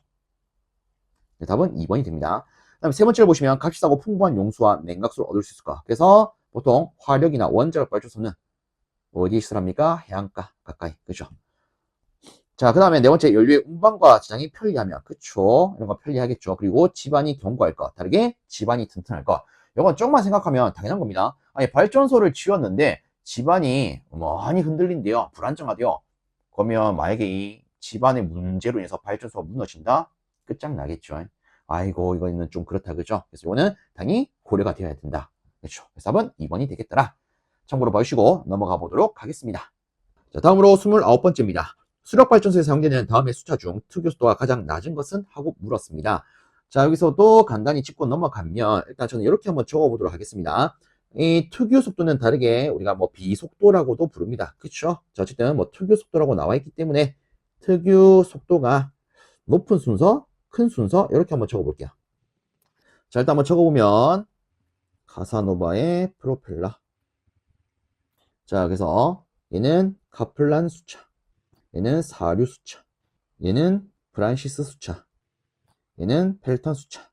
네, 답은 2번이 됩니다. 그다음에 세 번째를 보시면 값비싸고 풍부한 용수와 냉각수를 얻을 수 있을까? 그래서 보통 화력이나 원자력 발전소는 어디에 시설합니까? 해안가 가까이. 그죠? 자, 그 다음에 네 번째, 연료의 운반과 저장이 편리하면. 그쵸? 이런 거 편리하겠죠. 그리고 집안이 견고할 것. 다르게 집안이 튼튼할 것. 이건 조금만 생각하면 당연한 겁니다. 아니, 발전소를 지었는데 집안이 많이 흔들린대요. 불안정하대요. 그러면 만약에 이 집안의 문제로 인해서 발전소가 무너진다? 끝장나겠죠. 아이고, 이거는 좀 그렇다. 그죠? 그래서 이거는 당연히 고려가 되어야 된다. 그렇죠? 그래서 답은 2번이 되겠더라. 참고로 봐주시고 넘어가 보도록 하겠습니다. 자, 다음으로 29번째입니다. 수력발전소에 사용되는 다음의 숫자 중 특유속도가 가장 낮은 것은? 하고 물었습니다. 자, 여기서도 간단히 짚고 넘어가면 일단 저는 이렇게 한번 적어보도록 하겠습니다. 이 특유속도는 다르게 우리가 뭐 비속도라고도 부릅니다. 그쵸? 자, 어쨌든 뭐 특유속도라고 나와 있기 때문에 특유속도가 높은 순서, 큰 순서 이렇게 한번 적어볼게요. 자, 일단 한번 적어보면 카사노바의 프로펠러. 자, 그래서 얘는 카플란 수차, 얘는 사류 수차, 얘는 브란시스 수차, 얘는 펠턴 수차.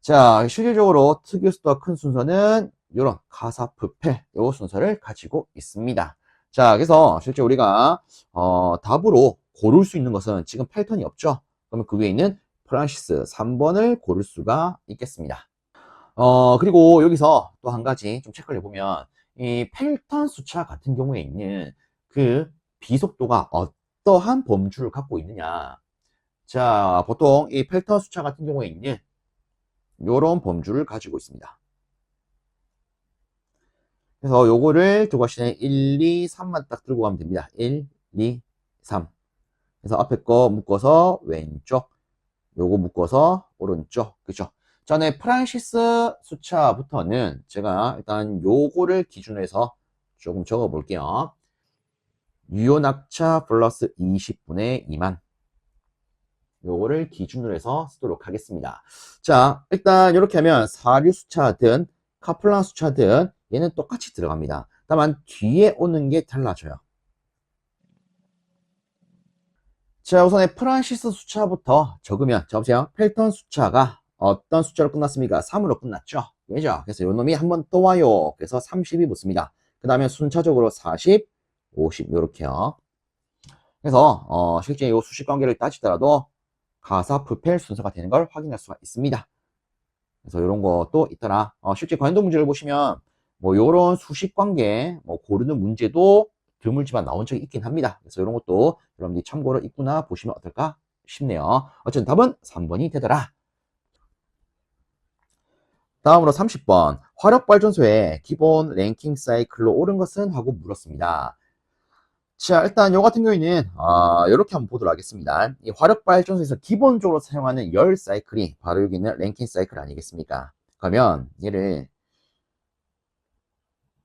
자, 실질적으로 특유속도가 큰 순서는 이런 카사프펠 요 순서를 가지고 있습니다. 자, 그래서 실제 우리가 답으로 고를 수 있는 것은 지금 펠턴이 없죠. 그러면 그 위에 있는 프란시스 3번을 고를 수가 있겠습니다. 그리고 여기서 또 한 가지 좀 체크를 해보면 이 펠턴 수차 같은 경우에 있는 그 비속도가 어떠한 범주를 갖고 있느냐. 자, 보통 이 펠턴 수차 같은 경우에 있는 이런 범주를 가지고 있습니다. 그래서 요거를 들고 가시면 1, 2, 3만 딱 들고 가면 됩니다. 1, 2, 3. 그래서 앞에 거 묶어서 왼쪽, 요거 묶어서 오른쪽. 그죠? 전에 프란시스 수차부터는 제가 일단 요거를 기준으로 해서 조금 적어 볼게요. 유효 낙차 플러스 20분의 2만. 요거를 기준으로 해서 쓰도록 하겠습니다. 자, 일단 이렇게 하면 사류 수차든 카플란 수차든 얘는 똑같이 들어갑니다. 다만 뒤에 오는 게 달라져요. 자, 우선에 프란시스 수차부터 적으면, 자, 보세요. 펠턴 수차가 어떤 숫자로 끝났습니까? 3으로 끝났죠? 왜죠? 그래서 요 놈이 한 번 또 와요. 그래서 30이 붙습니다. 그 다음에 순차적으로 40, 50, 요렇게요. 그래서, 실제 요 수식 관계를 따지더라도 가사프펠 순서가 되는 걸 확인할 수가 있습니다. 그래서 이런 것도 있더라. 실제 관도 문제를 보시면 뭐 요런 수식 관계 뭐 고르는 문제도 드물지만 나온 적이 있긴 합니다. 그래서 이런 것도 여러분들이 참고로 있구나 보시면 어떨까 쉽네요. 어쨌든 답은 3번이 되더라. 다음으로 30번. 화력발전소의 기본 랭킹 사이클로 옳은 것은? 하고 물었습니다. 자, 일단 요 같은 경우에는 이렇게 한번 보도록 하겠습니다. 이 화력발전소에서 기본적으로 사용하는 열 사이클이 바로 여기 있는 랭킹 사이클 아니겠습니까? 그러면 얘를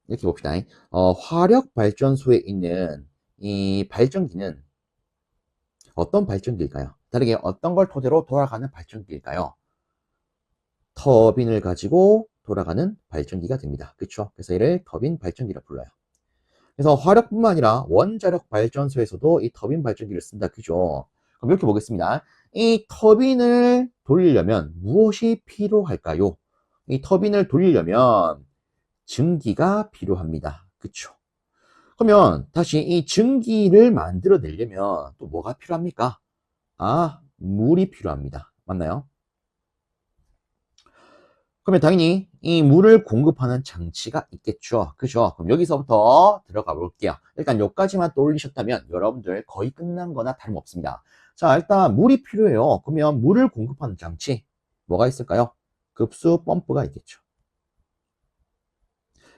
이렇게 봅시다. 화력발전소에 있는 이 발전기는 어떤 발전기일까요? 다르게 어떤 걸 토대로 돌아가는 발전기일까요? 터빈을 가지고 돌아가는 발전기가 됩니다. 그렇죠? 그래서 이를 터빈 발전기라 불러요. 그래서 화력뿐만 아니라 원자력 발전소에서도 이 터빈 발전기를 쓴다. 그죠? 그럼 이렇게 보겠습니다. 이 터빈을 돌리려면 무엇이 필요할까요? 이 터빈을 돌리려면 증기가 필요합니다. 그쵸? 그러면 다시 이 증기를 만들어내려면 또 뭐가 필요합니까? 물이 필요합니다. 맞나요? 그러면 당연히 이 물을 공급하는 장치가 있겠죠. 그죠? 그럼 여기서부터 들어가 볼게요. 일단 여기까지만 떠올리셨다면 여러분들 거의 끝난 거나 다름없습니다. 자, 일단 물이 필요해요. 그러면 물을 공급하는 장치 뭐가 있을까요? 급수 펌프가 있겠죠.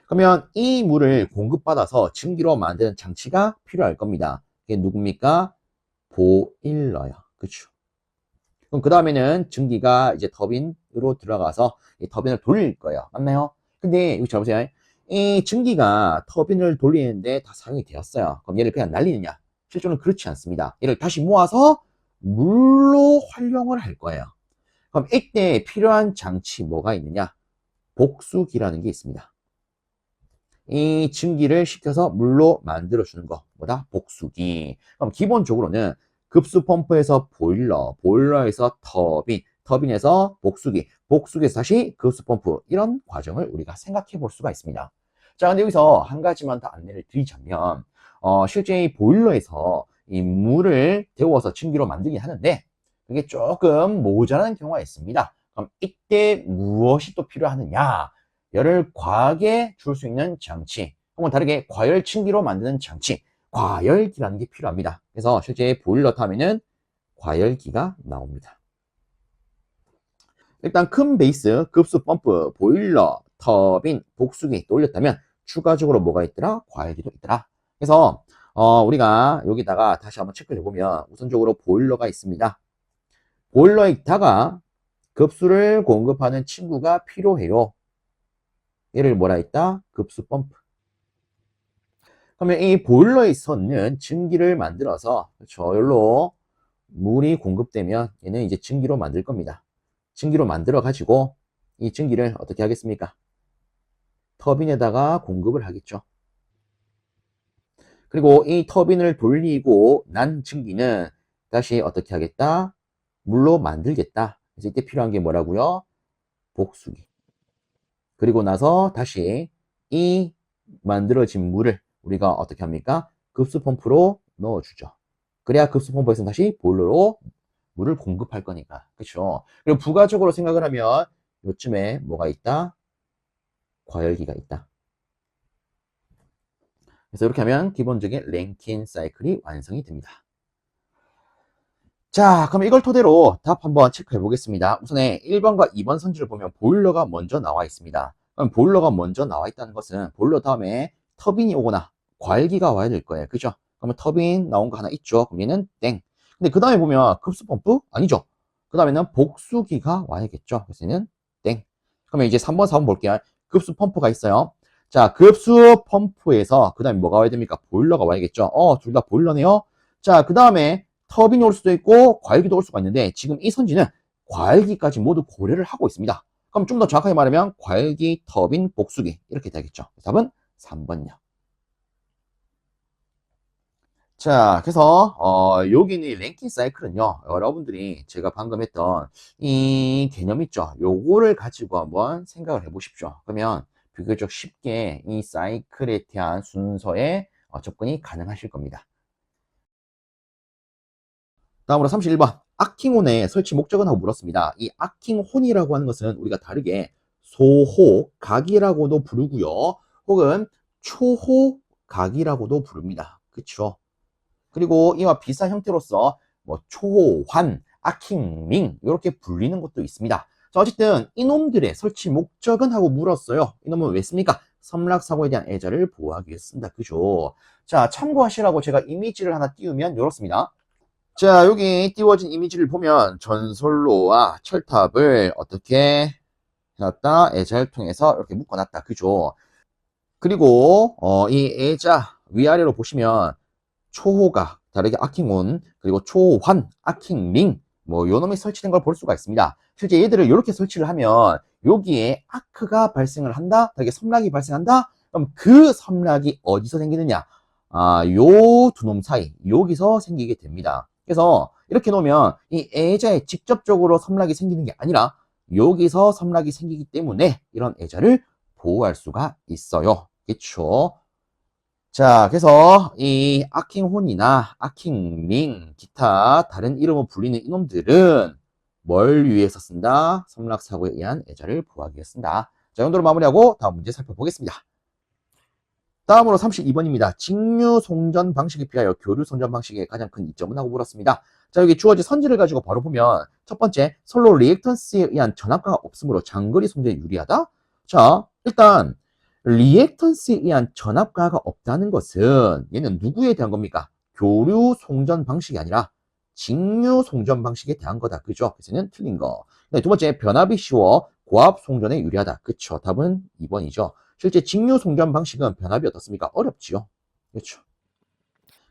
그러면 이 물을 공급받아서 증기로 만드는 장치가 필요할 겁니다. 이게 누굽니까? 보일러요. 그쵸? 그럼 그 다음에는 증기가 이제 터빈으로 들어가서 이 터빈을 돌릴 거예요. 맞나요? 근데 여기 잘 보세요. 이 증기가 터빈을 돌리는데 다 사용이 되었어요. 그럼 얘를 그냥 날리느냐? 실제로는 그렇지 않습니다. 얘를 다시 모아서 물로 활용을 할 거예요. 그럼 이때 필요한 장치 뭐가 있느냐? 복수기라는 게 있습니다. 이 증기를 식혀서 물로 만들어주는 거 뭐다? 복수기. 그럼 기본적으로는 급수 펌프에서 보일러, 보일러에서 터빈, 터빈에서 복수기, 복수기에서 다시 급수 펌프, 이런 과정을 우리가 생각해 볼 수가 있습니다. 자, 근데 여기서 한 가지만 더 안내를 드리자면 실제 이 보일러에서 이 물을 데워서 증기로 만들긴 하는데 그게 조금 모자라는 경우가 있습니다. 그럼 이때 무엇이 또 필요하느냐? 열을 과하게 줄 수 있는 장치, 혹은 다르게 과열층기로 만드는 장치, 과열기라는 게 필요합니다. 그래서 실제 보일러 타면은 과열기가 나옵니다. 일단 큰 베이스, 급수 펌프, 보일러, 터빈, 복수기 또 올렸다면 추가적으로 뭐가 있더라? 과열기도 있더라. 그래서 우리가 여기다가 다시 한번 체크를 해보면 우선적으로 보일러가 있습니다. 보일러에다가 급수를 공급하는 친구가 필요해요. 얘를 뭐라 했다? 급수 펌프. 그러면 이 보일러에 있는 증기를 만들어서 저열로 물이 공급되면 얘는 이제 증기로 만들 겁니다. 증기로 만들어 가지고 이 증기를 어떻게 하겠습니까? 터빈에다가 공급을 하겠죠. 그리고 이 터빈을 돌리고 난 증기는 다시 어떻게 하겠다? 물로 만들겠다. 그래서 이때 필요한 게 뭐라고요? 복수기. 그리고 나서 다시 이 만들어진 물을 우리가 어떻게 합니까? 급수 펌프로 넣어주죠. 그래야 급수 펌프에서 다시 보일러로 물을 공급할 거니까. 그렇죠? 그리고 부가적으로 생각을 하면 요쯤에 뭐가 있다? 과열기가 있다. 그래서 이렇게 하면 기본적인 랭킨 사이클이 완성이 됩니다. 자, 그럼 이걸 토대로 답 한번 체크해 보겠습니다. 우선에 1번과 2번 선지를 보면 보일러가 먼저 나와 있습니다. 그럼 보일러가 먼저 나와 있다는 것은 보일러 다음에 터빈이 오거나 과열기가 와야 될 거예요. 그죠? 그러면 터빈 나온 거 하나 있죠. 그럼 얘는 땡. 근데 그 다음에 보면 급수 펌프? 아니죠. 그 다음에는 복수기가 와야겠죠. 그래서 얘는 땡. 그러면 이제 3번, 4번 볼게요. 급수 펌프가 있어요. 자, 급수 펌프에서 그 다음에 뭐가 와야 됩니까? 보일러가 와야겠죠. 둘 다 보일러네요. 자, 그 다음에 터빈이 올 수도 있고 과열기도 올 수가 있는데 지금 이 선지는 과열기까지 모두 고려를 하고 있습니다. 그럼 좀 더 정확하게 말하면 과열기, 터빈, 복수기 이렇게 되겠죠. 답은 3번이요. 자, 그래서 여기는 이 랭킹 사이클은요. 여러분들이 제가 방금 했던 이 개념 있죠. 요거를 가지고 한번 생각을 해보십시오. 그러면 비교적 쉽게 이 사이클에 대한 순서에 접근이 가능하실 겁니다. 다음으로 31번. 아킹혼의 설치 목적은? 하고 물었습니다. 이 아킹혼이라고 하는 것은 우리가 다르게 소호각이라고도 부르고요. 혹은 초호각이라고도 부릅니다. 그쵸? 그리고 이와 비슷한 형태로서 뭐 초환, 아킹링 이렇게 불리는 것도 있습니다. 자, 어쨌든 이놈들의 설치 목적은 하고 물었어요. 이놈은 왜 씁니까? 선락사고에 대한 애자를 보호하기 위해 쓴다. 그죠? 자, 참고하시라고 제가 이미지를 하나 띄우면 이렇습니다. 자, 여기 띄워진 이미지를 보면 전솔로와 철탑을 어떻게 해놨다? 애자를 통해서 이렇게 묶어놨다. 그죠? 그리고 이 애자 위아래로 보시면 초호가 다르게 아킹온 그리고 초환, 아킹링 뭐 요놈이 설치된 걸 볼 수가 있습니다. 실제 얘들을 이렇게 설치를 하면 여기에 아크가 발생을 한다, 다르게 섬락이 발생한다. 그럼 그 섬락이 어디서 생기느냐? 요 두 놈 사이 여기서 생기게 됩니다. 그래서 이렇게 놓으면 이 애자에 직접적으로 섬락이 생기는 게 아니라 여기서 섬락이 생기기 때문에 이런 애자를 보호할 수가 있어요. 그렇죠? 자, 그래서 이 아킹혼이나 아킹링, 기타 다른 이름으로 불리는 이놈들은 뭘 위해서 쓴다? 선락사고에 의한 애자를 보호하기 위해 쓴다. 자, 이 정도로 마무리하고 다음 문제 살펴보겠습니다. 다음으로 32번입니다. 직류 송전 방식에 비하여 교류 송전 방식의 가장 큰 이점은 하고 물었습니다. 자, 여기 주어진 선지를 가지고 바로 보면 첫 번째, 솔로 리액턴스에 의한 전압가가 없으므로 장거리 송전에 유리하다. 자, 일단 리액턴스에 의한 전압가가 없다는 것은 얘는 누구에 대한 겁니까? 교류 송전 방식이 아니라 직류 송전 방식에 대한 거다. 그죠? 그래서 얘는 틀린 거. 두 번째, 변압이 쉬워 고압 송전에 유리하다. 그쵸? 답은 2번이죠. 실제 직류 송전 방식은 변압이 어떻습니까? 어렵지요. 그렇죠.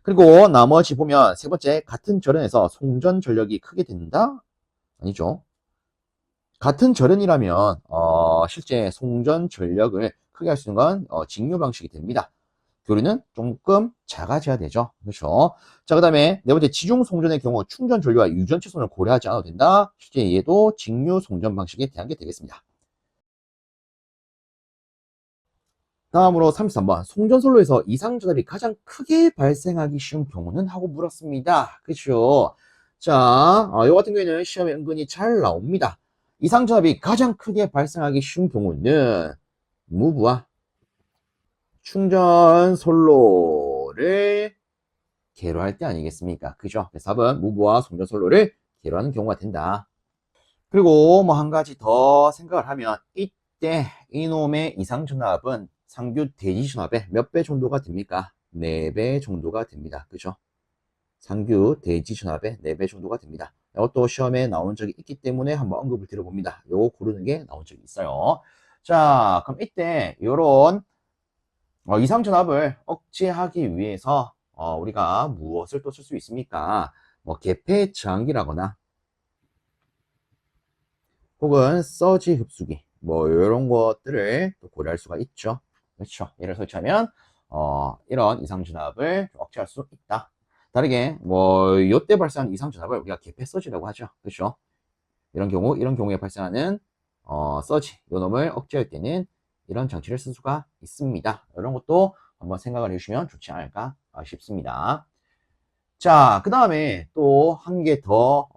그리고 나머지 보면 세 번째, 같은 절연에서 송전 전력이 크게 된다? 아니죠. 같은 절연이라면 실제 송전 전력을 크게 할 수 있는 건 직류 방식이 됩니다. 교류는 조금 작아져야 되죠. 그렇죠. 자, 그 다음에 네 번째, 지중 송전의 경우 충전 전류와 유전 채손을 고려하지 않아도 된다. 실제 얘도 직류 송전 방식에 대한 게 되겠습니다. 다음으로 33번, 송전솔로에서 이상전압이 가장 크게 발생하기 쉬운 경우는? 하고 물었습니다. 그렇죠. 자, 이 같은 경우에는 시험에 은근히 잘 나옵니다. 이상전압이 가장 크게 발생하기 쉬운 경우는 무브와 충전솔로를 계로할 때 아니겠습니까? 그죠? 그래서 답은 무브와 송전솔로를 계로하는 경우가 된다. 그리고 뭐 한 가지 더 생각을 하면 이때 이놈의 이상전압은 상규 대지전압의 몇 배 정도가 됩니까? 4배 정도가 됩니다. 그죠? 상규 대지전압의 4배 정도가 됩니다. 이것도 시험에 나온 적이 있기 때문에 한번 언급을 드려봅니다. 요거 고르는 게 나온 적이 있어요. 자, 그럼 이때 요런 이상전압을 억제하기 위해서 우리가 무엇을 또 쓸 수 있습니까? 뭐 개폐 저항기라거나 혹은 서지 흡수기 뭐 이런 것들을 또 고려할 수가 있죠. 그렇죠. 얘를 설치하면 이런 이상전압을 억제할 수 있다. 다르게 뭐 이때 발생하는 이상전압을 우리가 개폐 서지라고 하죠. 그렇죠. 이런 경우에 발생하는 서지 요 놈을 억제할 때는 이런 장치를 쓸 수가 있습니다. 이런 것도 한번 생각을 해주시면 좋지 않을까 싶습니다. 자, 그 다음에 또 한 개 더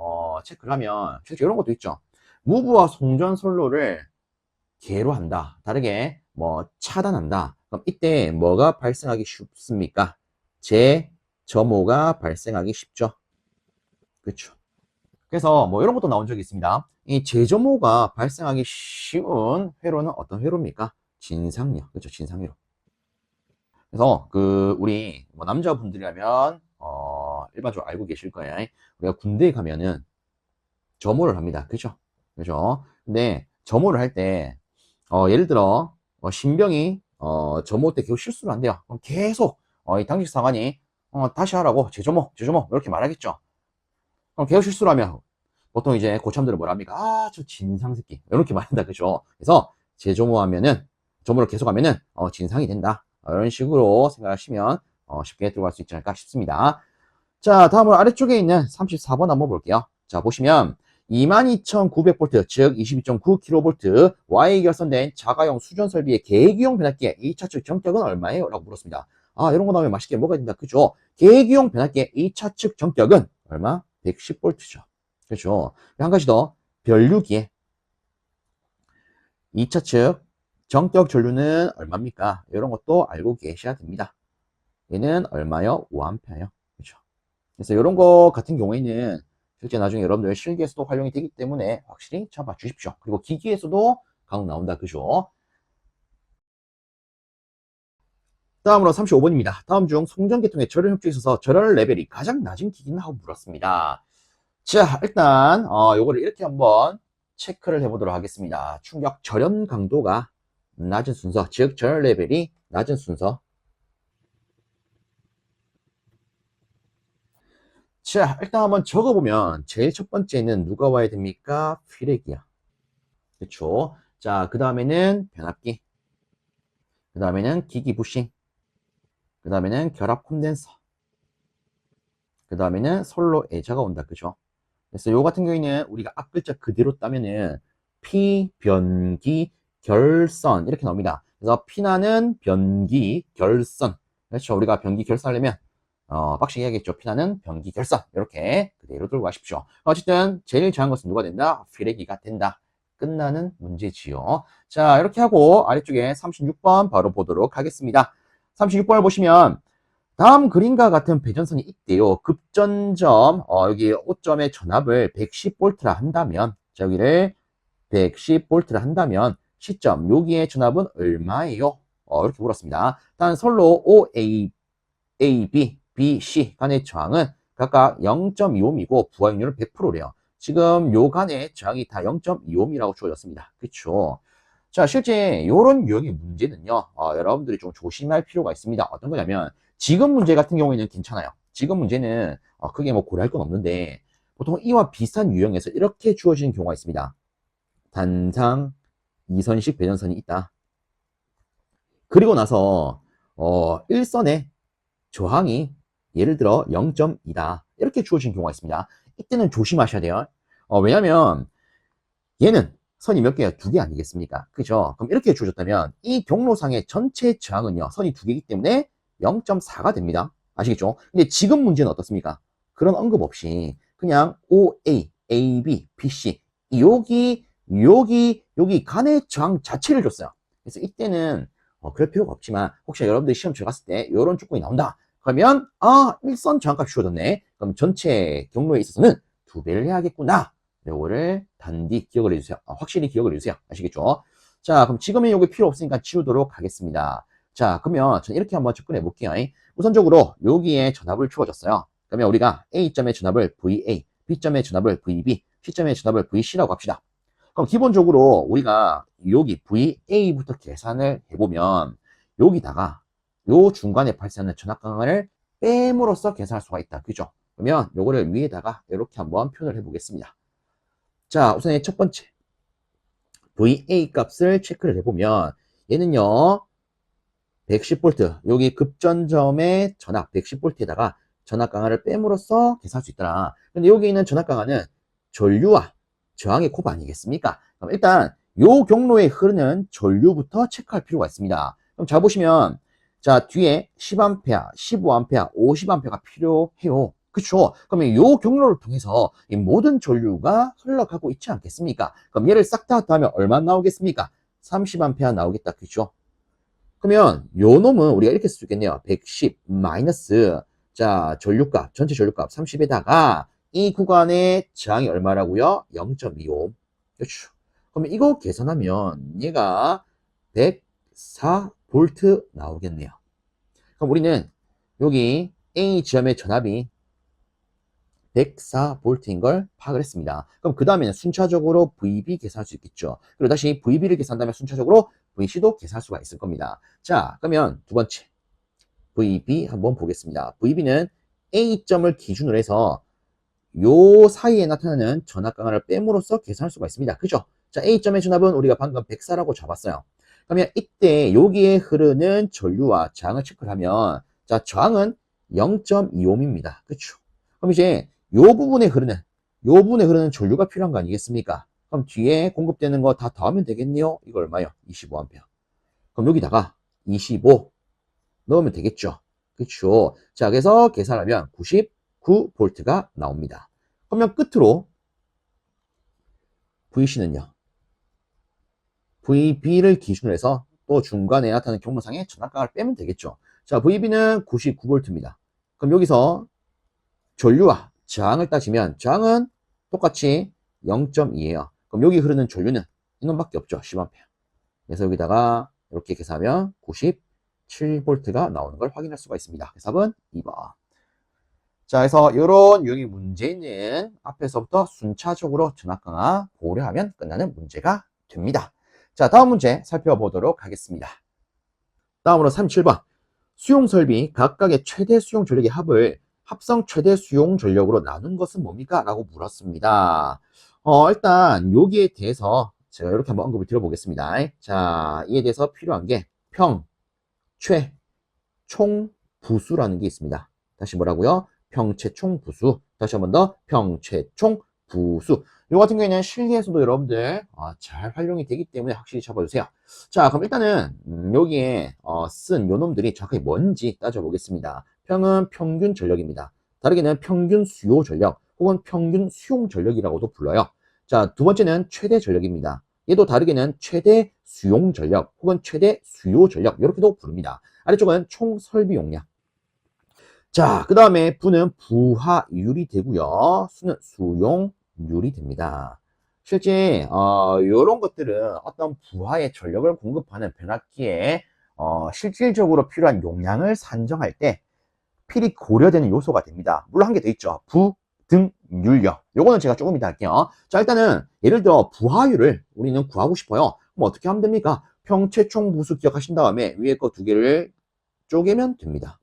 체크를 하면 실제 이런 것도 있죠. 무브와 송전솔로를 개로 한다. 다르게 뭐 차단한다. 그럼 이때 뭐가 발생하기 쉽습니까? 재점호가 발생하기 쉽죠. 그렇죠. 그래서 뭐 이런 것도 나온 적이 있습니다. 이 재점호가 발생하기 쉬운 회로는 어떤 회로입니까? 진상요. 그렇죠. 진상회로. 그래서 그 우리 뭐 남자분들이라면 일반적으로 알고 계실 거예요. 우리가 군대에 가면은 점호를 합니다. 그죠? 그죠? 근데 점호를 할 때 예를 들어 신병이 점호 때 계속 실수를 한대요. 그럼 계속 이 당직 상관이 다시 하라고 재점호 이렇게 말하겠죠. 그럼 계속 실수를 하면 보통 이제 고참들은 뭐라 합니까? 저 진상 새끼 이렇게 말한다. 그죠? 그래서 재점호하면은 점호를 계속하면은 진상이 된다. 이런 식으로 생각하시면 쉽게 들어갈 수 있지 않을까 싶습니다. 자, 다음으로 아래쪽에 있는 34번 한번 볼게요. 자, 보시면 22,900V, 즉 22.9kV Y 결선된 자가용 수전 설비의 계기용 변압기의 2차 측 정격은 얼마예요? 라고 물었습니다. 이런 거 나오면 맛있게 먹어야 된다. 그죠? 계기용 변압기의 2차 측 정격은 얼마? 110V죠. 그렇죠. 한 가지 더, 변류기에 2차 측 정격 전류는 얼마입니까? 이런 것도 알고 계셔야 됩니다. 얘는 얼마요? 5A요. 그렇죠. 그래서 이런 거 같은 경우에는 실제 나중에 여러분들 실기에서도 활용이 되기 때문에 확실히 잡아 주십시오. 그리고 기기에서도 간혹 나온다. 그죠? 다음으로 35번입니다. 다음 중 송전계통의 절연 협조에 있어서 절연 레벨이 가장 낮은 기기는 하고 물었습니다. 자, 일단 요거를 이렇게 한번 체크를 해보도록 하겠습니다. 충격 절연 강도가 낮은 순서, 즉 절연 레벨이 낮은 순서. 자, 일단 한번 적어보면 제일 첫 번째는 누가 와야 됩니까? 휘레기야. 그쵸? 자, 그 다음에는 변압기. 그 다음에는 기기 부싱. 그 다음에는 결합 콘덴서. 그 다음에는 솔로 애자가 온다. 그죠? 그래서 요 같은 경우에는 우리가 앞 글자 그대로 따면은 피, 변기, 결선 이렇게 나옵니다. 그래서 피나는 변기, 결선. 그렇죠. 우리가 변기 결선하려면 빡시게 해야겠죠. 피나는 변기 결선 이렇게 그대로 들고 가십시오. 어쨌든 제일 잘한 것은 누가 된다? 휘레기가 된다. 끝나는 문제지요. 자, 이렇게 하고 아래쪽에 36번 바로 보도록 하겠습니다. 36번을 보시면 다음 그림과 같은 배전선이 있대요. 급전점, 여기 5점의 전압을 110V라 한다면, 자, 여기를 110V라 한다면, 시점, 여기의 전압은 얼마예요? 이렇게 물었습니다. 일단 선로 OA, AB, BC 간의 저항은 각각 0.25옴이고 부하율은 100%래요. 지금 요 간의 저항이 다 0.25옴이라고 주어졌습니다. 그쵸? 자, 실제 이런 유형의 문제는요, 여러분들이 좀 조심할 필요가 있습니다. 어떤 거냐면, 지금 문제 같은 경우에는 괜찮아요. 지금 문제는 크게 뭐 고려할 건 없는데, 보통 이와 비슷한 유형에서 이렇게 주어지는 경우가 있습니다. 단상 2선식 배전선이 있다. 그리고 나서 일선의 저항이 예를 들어 0.2다. 이렇게 주어지는 경우가 있습니다. 이때는 조심하셔야 돼요. 왜냐면 얘는 선이 몇 개야? 두 개 아니겠습니까? 그죠? 그럼 이렇게 주어졌다면 이 경로상의 전체 저항은요. 선이 두 개이기 때문에 0.4가 됩니다. 아시겠죠? 근데 지금 문제는 어떻습니까? 그런 언급 없이 그냥 OA, AB, BC 여기 간의 저항 자체를 줬어요. 그래서 이때는 그럴 필요가 없지만 혹시 여러분들 시험 들어갔을 때 이런 조건이 나온다. 그러면 일선 저항값 주어졌네. 그럼 전체 경로에 있어서는 두 배를 해야겠구나. 요거를 단디 기억을 해주세요. 확실히 기억을 해주세요. 아시겠죠? 자, 그럼 지금은 요거 필요 없으니까 지우도록 하겠습니다. 자, 그러면 저는 이렇게 한번 접근해 볼게요. 우선적으로 여기에 전압을 주어졌어요. 그러면 우리가 A점의 전압을 VA, B점의 전압을 VB, C점의 전압을 VC라고 합시다. 그럼 기본적으로 우리가 여기 VA부터 계산을 해보면 여기다가 요 중간에 발생하는 전압 강한을 뺨으로써 계산할 수가 있다. 그죠? 그러면 요거를 위에다가 이렇게 한번 표현을 해보겠습니다. 자, 우선 첫 번째 VA 값을 체크를 해보면 얘는요 110V 여기 급전점의 전압 110V에다가 전압 강화를 뺨으로써 계산할 수 있더라. 근데 여기 있는 전압 강화는 전류와 저항의 곱 아니겠습니까? 그럼 일단 요 경로에 흐르는 전류부터 체크할 필요가 있습니다. 그럼 잘 보시면 자 뒤에 10A, 15A, 50A가 필요해요. 그쵸? 그러면 요 경로를 통해서 이 모든 전류가 흘러가고 있지 않겠습니까? 그럼 얘를 싹 다 하면 얼마 나오겠습니까? 30A 나오겠다. 그죠? 그러면 요 놈은 우리가 이렇게 쓸 수 있겠네요. 110 마이너스 자 전류값 전체 전류값 30에다가 이 구간의 저항이 얼마라고요? 0.25. 그렇죠. 그러면 이거 계산하면 얘가 104V 나오겠네요. 그럼 우리는 여기 A 지점의 전압이 104V인 걸 파악을 했습니다. 그럼 그 다음에는 순차적으로 VB 계산할 수 있겠죠. 그리고 다시 VB를 계산한다면 순차적으로 VC도 계산할 수가 있을 겁니다. 자, 그러면 두 번째 VB 한번 보겠습니다. VB는 A점을 기준으로 해서 요 사이에 나타나는 전압 강화를 뺨으로써 계산할 수가 있습니다. 그죠? 자, A점의 전압은 우리가 방금 104라고 잡았어요. 그러면 이때 여기에 흐르는 전류와 저항을 체크를 하면 자, 저항은 0.25옴입니다. 그렇죠? 그럼 이제 요 부분에 흐르는 전류가 필요한 거 아니겠습니까? 그럼 뒤에 공급되는 거 다 더하면 되겠네요. 이거 얼마요? 25A. 그럼 여기다가 25 넣으면 되겠죠. 그렇죠. 자, 그래서 계산하면 99V가 나옵니다. 그러면 끝으로 VC는요. VB를 기준으로 해서 또 중간에 나타나는 경로상의 전압값을 빼면 되겠죠. 자, VB는 99V입니다. 그럼 여기서 전류와 저항을 따지면 저항은 똑같이 0.2예요. 그럼 여기 흐르는 전류는 이놈밖에 없죠. 10A. 그래서 여기다가 이렇게 계산하면 97V가 나오는 걸 확인할 수가 있습니다. 그래서 답은 2번. 자, 그래서 이런 유형의 문제는 앞에서부터 순차적으로 전압 강화 고려하면 끝나는 문제가 됩니다. 자, 다음 문제 살펴보도록 하겠습니다. 다음으로 37번. 수용 설비 각각의 최대 수용 전력의 합을 합성 최대 수용 전력으로 나눈 것은 뭡니까? 라고 물었습니다. 일단 여기에 대해서 제가 이렇게 한번 언급을 드려보겠습니다. 자, 이에 대해서 필요한 게 평, 최, 총, 부수라는 게 있습니다. 다시 뭐라고요? 평, 최, 총, 부수. 다시 한번 더 평, 최, 총, 부수. 이 같은 경우에는 실기에서도 여러분들 잘 활용이 되기 때문에 확실히 잡아주세요. 자, 그럼 일단은 여기에 쓴 요놈들이 정확하게 뭔지 따져보겠습니다. 평은 평균 전력입니다. 다르게는 평균 수요 전력 혹은 평균 수용 전력이라고도 불러요. 자, 두 번째는 최대 전력입니다. 얘도 다르게는 최대 수용 전력 혹은 최대 수요 전력 이렇게도 부릅니다. 아래쪽은 총 설비 용량. 자, 그 다음에 부는 부하율이 되고요. 수는 수용률이 됩니다. 실제 이런 것들은 어떤 부하의 전력을 공급하는 변압기에 실질적으로 필요한 용량을 산정할 때 필히 고려되는 요소가 됩니다. 물론 한 개 더 있죠. 부, 등, 율력. 요거는 제가 조금 이따 할게요. 자, 일단은 예를 들어 부하율을 우리는 구하고 싶어요. 그럼 어떻게 하면 됩니까? 평채총 부수 기억하신 다음에 위에 거 두 개를 쪼개면 됩니다.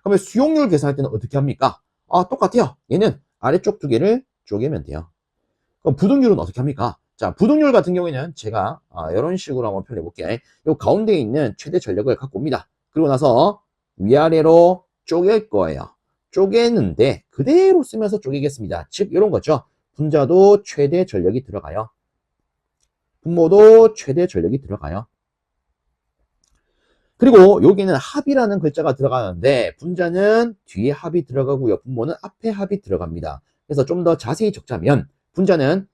그러면 수용률 계산할 때는 어떻게 합니까? 똑같아요. 얘는 아래쪽 두 개를 쪼개면 돼요. 그럼 부등률은 어떻게 합니까? 자, 부등률 같은 경우에는 제가 이런 식으로 한번 표현해 볼게요. 이 가운데에 있는 최대 전력을 갖고 옵니다. 그리고 나서 위아래로 쪼갤 거예요. 쪼개는데 그대로 쓰면서 쪼개겠습니다. 즉 이런 거죠. 분자도 최대 전력이 들어가요. 분모도 최대 전력이 들어가요. 그리고 여기는 합이라는 글자가 들어가는데 분자는 뒤에 합이 들어가고요. 분모는 앞에 합이 들어갑니다. 그래서 좀 더 자세히 적자면 분자는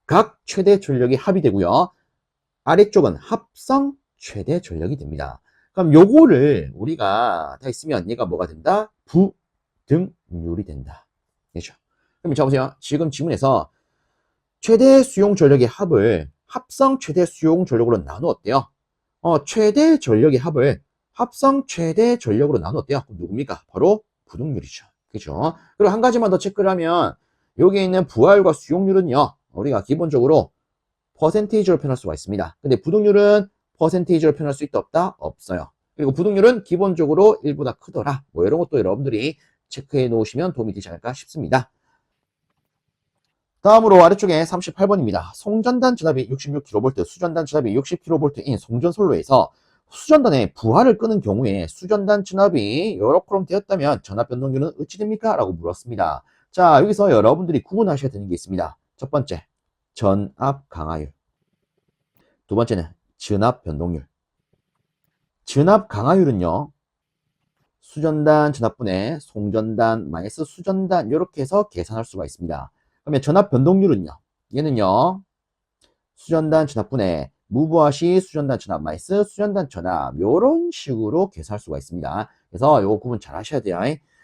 각 최대 전력이 합이 되고요. 아래쪽은 합성 최대 전력이 됩니다. 그럼 요거를 우리가 다 있으면 얘가 뭐가 된다? 부등률이 된다. 그렇죠? 그럼 자 보세요. 지금 지문에서 최대 수용 전력의 합을 합성 최대 수용 전력으로 나누었대요. 최대 전력의 합을 합성 최대 전력으로 나누었대요. 그럼 누굽니까? 바로 부등률이죠. 그죠? 그리고 한 가지만 더 체크를 하면 여기 있는 부하율과 수용률은요. 우리가 기본적으로 퍼센테이지로 표현할 수가 있습니다. 근데 부등률은 퍼센테이지로 표현할 수 있다 없다? 없어요. 그리고 부등률은 기본적으로 1보다 크더라. 뭐 이런 것도 여러분들이 체크해 놓으시면 도움이 되지 않을까 싶습니다. 다음으로 아래쪽에 38번입니다. 송전단 전압이 66kV, 수전단 전압이 60kV인 송전솔로에서 수전단에 부하를 끄는 경우에 수전단 전압이 이렇게 되었다면 전압 변동률은 어찌 됩니까? 라고 물었습니다. 자, 여기서 여러분들이 구분하셔야 되는 게 있습니다. 첫 번째, 전압 강하율. 두 번째는 전압 변동률. 전압 강하율은요, 수전단 전압분의 송전단 마이너스 수전단 이렇게 해서 계산할 수가 있습니다. 그러면 전압 변동률은요, 얘는요, 수전단 전압분의 무부하시 수전단 전압 마이너스 수전단 전압 이런 식으로 계산할 수가 있습니다. 그래서 이거 구분 잘 하셔야 돼요.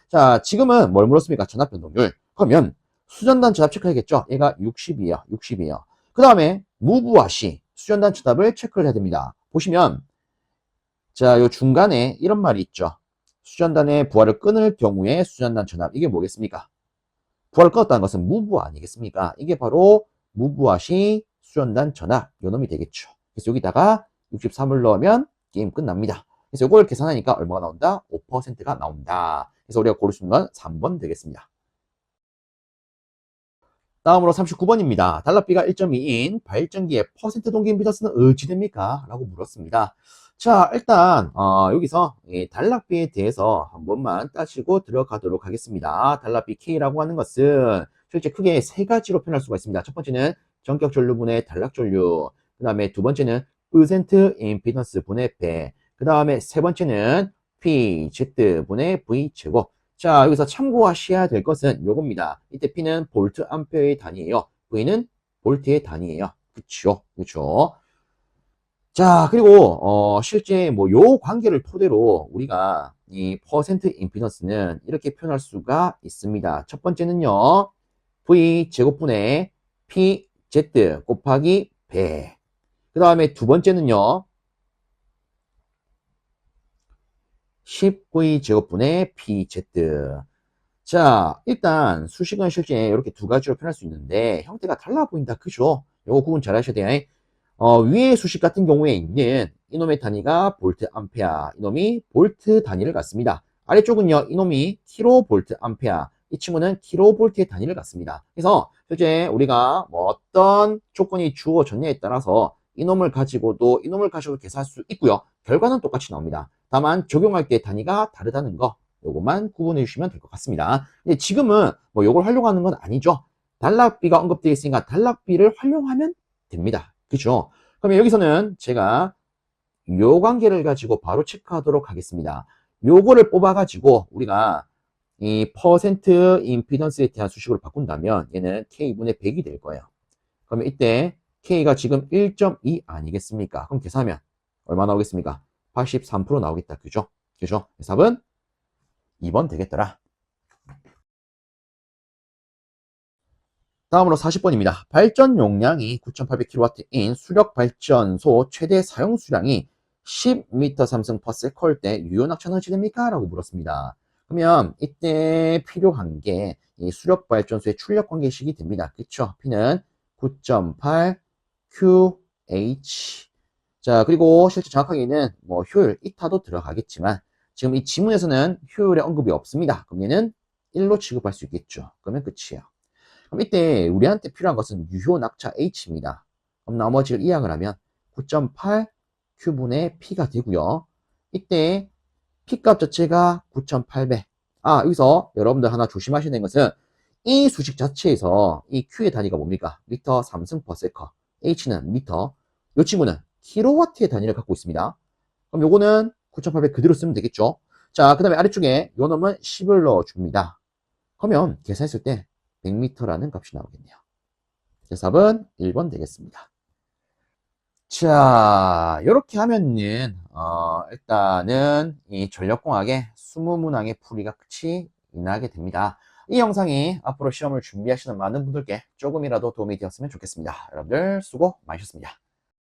자, 지금은 뭘 물었습니까? 전압 변동률. 그러면 수전단 전압 체크해야겠죠? 얘가 60이에요. 60이에요. 그 다음에 무부하시 수전단 전압을 체크를 해야 됩니다. 보시면 자, 요 중간에 이런 말이 있죠. 수전단의 부하를 끊을 경우에 수전단 전압 이게 뭐겠습니까? 부하를 끊었다는 것은 무부하 아니겠습니까? 이게 바로 무부하시 수전단 전압 요 놈이 되겠죠. 그래서 여기다가 63을 넣으면 게임 끝납니다. 그래서 이걸 계산하니까 얼마가 나온다? 5%가 나온다. 그래서 우리가 고를 수 있는 건 3번 되겠습니다. 다음으로 39번입니다. 단락비가 1.2인 발전기의 퍼센트 동기 임피던스는 어찌 됩니까? 라고 물었습니다. 자, 일단 여기서 단락비에 대해서 한 번만 따지고 들어가도록 하겠습니다. 단락비 K라고 하는 것은 실제 크게 세 가지로 표현할 수가 있습니다. 첫 번째는 전격 전류분의 단락 전류, 그 다음에 두 번째는 퍼센트 임피던스 분의 배, 그 다음에 세 번째는 PZ 분의 V 제곱. 자, 여기서 참고하셔야 될 것은 요겁니다. 이때 P는 볼트 암페어의 단위예요. V는 볼트의 단위예요. 그쵸? 그쵸? 자, 그리고 실제 뭐 요 관계를 토대로 우리가 이 퍼센트 임피던스는 이렇게 표현할 수가 있습니다. 첫 번째는요, V 제곱분의 PZ 곱하기 100. 그 다음에 두 번째는요, 10V 제곱분의 PZ. 자, 일단 수식은 실제 이렇게 두 가지로 표현할 수 있는데 형태가 달라 보인다. 그죠? 요거 구분 잘 하셔야 돼요. 위의 수식 같은 경우에 있는 이놈의 단위가 볼트 암페어, 이놈이 볼트 단위를 갖습니다. 아래쪽은요, 이놈이 킬로볼트 암페어, 이 친구는 킬로볼트의 단위를 갖습니다. 그래서 실제 우리가 뭐 어떤 조건이 주어졌냐에 따라서 이놈을 가지고도 이놈을 가지고 계산할 수 있고요. 결과는 똑같이 나옵니다. 다만 적용할 때 단위가 다르다는 거, 요것만 구분해 주시면 될 것 같습니다. 근데 지금은 뭐 요걸 활용하는 건 아니죠. 단락비가 언급되어 있으니까 단락비를 활용하면 됩니다. 그죠? 그러면 여기서는 제가 요 관계를 가지고 바로 체크하도록 하겠습니다. 요거를 뽑아가지고 우리가 이 퍼센트 임피던스에 대한 수식으로 바꾼다면 얘는 K분의 100이 될 거예요. 그러면 이때 K가 지금 1.2 아니겠습니까? 그럼 계산하면 얼마 나오겠습니까? 83% 나오겠다. 그죠? 그죠? 답은 2번 되겠더라. 다음으로 40번입니다. 발전 용량이 9,800kW인 수력 발전소 최대 사용 수량이 10m 삼승 per second 때 유효 낙차는 어찌 됩니까? 라고 물었습니다. 그러면 이때 필요한 게 이 수력 발전소의 출력 관계식이 됩니다. 그쵸? P는 9.8 QH. 자, 그리고 실제 정확하게는 뭐 효율, 이타도 들어가겠지만 지금 이 지문에서는 효율의 언급이 없습니다. 그럼 얘는 1로 취급할 수 있겠죠. 그러면 끝이에요. 그럼 이때 우리한테 필요한 것은 유효 낙차 H입니다. 그럼 나머지를 이항을 하면 9.8 Q분의 P가 되고요. 이때 P값 자체가 9,800. 여기서 여러분들 하나 조심하셔야 되는 것은 이 수식 자체에서 이 Q의 단위가 뭡니까? 미터 삼승 per second. H는 미터. 이 친구는 킬로와트의 단위를 갖고 있습니다. 그럼 요거는 9,800 그대로 쓰면 되겠죠. 자, 그 다음에 아래쪽에 요 놈은 10을 넣어줍니다. 그러면 계산했을 때 100m라는 값이 나오겠네요. 답은 1번 되겠습니다. 자, 이렇게 하면은 일단은 이 전력공학의 20문항의 풀이가 끝이 나게 됩니다. 이 영상이 앞으로 시험을 준비하시는 많은 분들께 조금이라도 도움이 되었으면 좋겠습니다. 여러분들 수고 많으셨습니다.